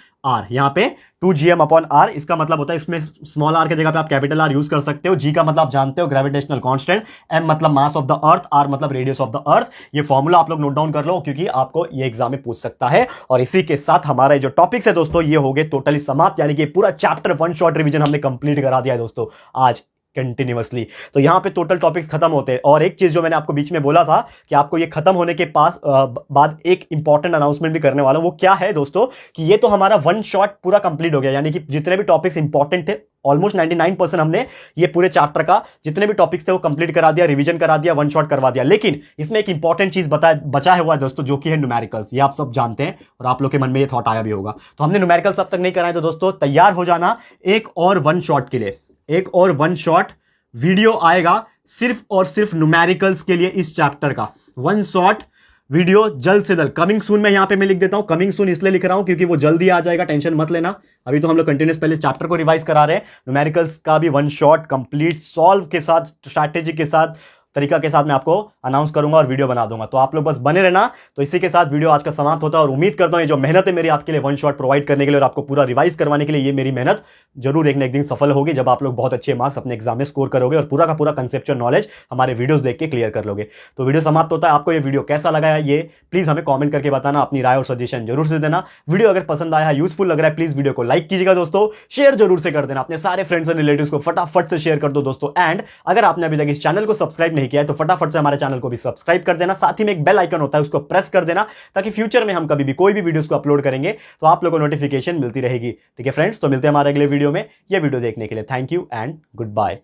यहां पे 2gm/r, इसका मतलब होता है, इसमें स्मॉल r के जगह पे आप कैपिटल R यूज कर सकते हो। g का मतलब आप जानते हो ग्रेविटेशनल कांस्टेंट, m मतलब mass of the earth, r मतलब रेडियस ऑफ द अर्थ। ये फॉर्मूला आप लोग नोट डाउन कर लो, क्योंकि आपको ये एग्जाम में पूछ सकता है। और इसी के साथ हमारे जो टॉपिक्स है दोस्तों, ये हो गए टोटली समाप्त। यानी कि पूरा चैप्टर 1 शॉर्ट रिवीजन हमने कंप्लीट करा दिया है दोस्तों आज कंटिन्यूअसली। तो यहाँ पे टोटल टॉपिक्स खत्म होते हैं। और एक चीज जो मैंने आपको बीच में बोला था कि आपको ये खत्म होने के बाद एक इंपॉर्टेंट अनाउंसमेंट भी करने वाला हूं। वो क्या है दोस्तों, कि ये तो हमारा वन शॉट पूरा कंप्लीट हो गया, यानी कि जितने भी टॉपिक्स इंपॉर्टेंट थे ऑलमोस्ट 99% हमने ये पूरे चैप्टर का जितने भी टॉपिक्स थे वो कंप्लीट करा दिया, रिवीजन करा दिया, वन शॉट करवा दिया। लेकिन इसमें एक इंपॉर्टेंट चीज बचा हुआ है दोस्तों, जो कि है न्यूमेरिकल्स। ये आप सब जानते हैं और आप लोग के मन में ये थॉट आया भी होगा। तो हमने न्यूमेरिकल्स अब तक नहीं कराए, तो दोस्तों तैयार हो जाना एक और वन शॉट के लिए। एक और वन शॉट वीडियो आएगा सिर्फ और सिर्फ न्यूमेरिकल्स के लिए इस चैप्टर का। वन शॉट वीडियो जल्द से जल्द, कमिंग सून में यहां पे मैं लिख देता हूं। कमिंग सून इसलिए लिख रहा हूं क्योंकि वो जल्दी आ जाएगा, टेंशन मत लेना। अभी तो हम लोग कंटिन्यूस पहले चैप्टर को रिवाइज करा रहे हैं। न्यूमेरिकल्स का भी वन शॉट कंप्लीट सॉल्व के साथ, स्ट्रैटेजी के साथ, तरीका के साथ मैं आपको अनाउंस करूंगा और वीडियो बना दूंगा। तो आप लोग बस बने रहना। तो इसी के साथ वीडियो आज का समाप्त होता है और उम्मीद करता हूं ये जो मेहनत है मेरी आपके लिए वन शॉट प्रोवाइड करने के लिए और आपको पूरा रिवाइज करवाने के लिए, ये मेरी मेहनत जरूर एक ना एक दिन सफल होगी, जब आप लोग बहुत अच्छे मार्क्स अपने एग्जाम में स्कोर करोगे और पूरा का पूरा कंसेप्चुअल नॉलेज हमारे वीडियोस देख के क्लियर कर लोगे। तो वीडियो समाप्त होता है। आपको ये वीडियो कैसा लगा है ये प्लीज हमें कॉमेंट करके बताना, अपनी राय और सजेशन जरूर से देना। वीडियो अगर पसंद आया है, यूजफुल लग रहा है, प्लीज वीडियो को लाइक कीजिएगा दोस्तों, शेयर जरूर से कर देना, अपने सारे फ्रेंड्स एंड रिलेटिव्स को फटाफट से शेयर कर दो दोस्तों। एंड अगर आपने अभी तक इस चैनल को सब्सक्राइब नहीं किया है तो फटाफट से हमारे चैनल को भी सब्सक्राइब कर देना। साथ ही में एक बेल आइकन होता है, उसको प्रेस कर देना, ताकि फ्यूचर में हम कभी भी कोई भी वीडियोस को अपलोड करेंगे तो आप लोगों को नोटिफिकेशन मिलती रहेगी। ठीक है फ्रेंड्स, तो मिलते हैं हमारे अगले वीडियो में। ये वीडियो देखने के लिए thank you and good bye.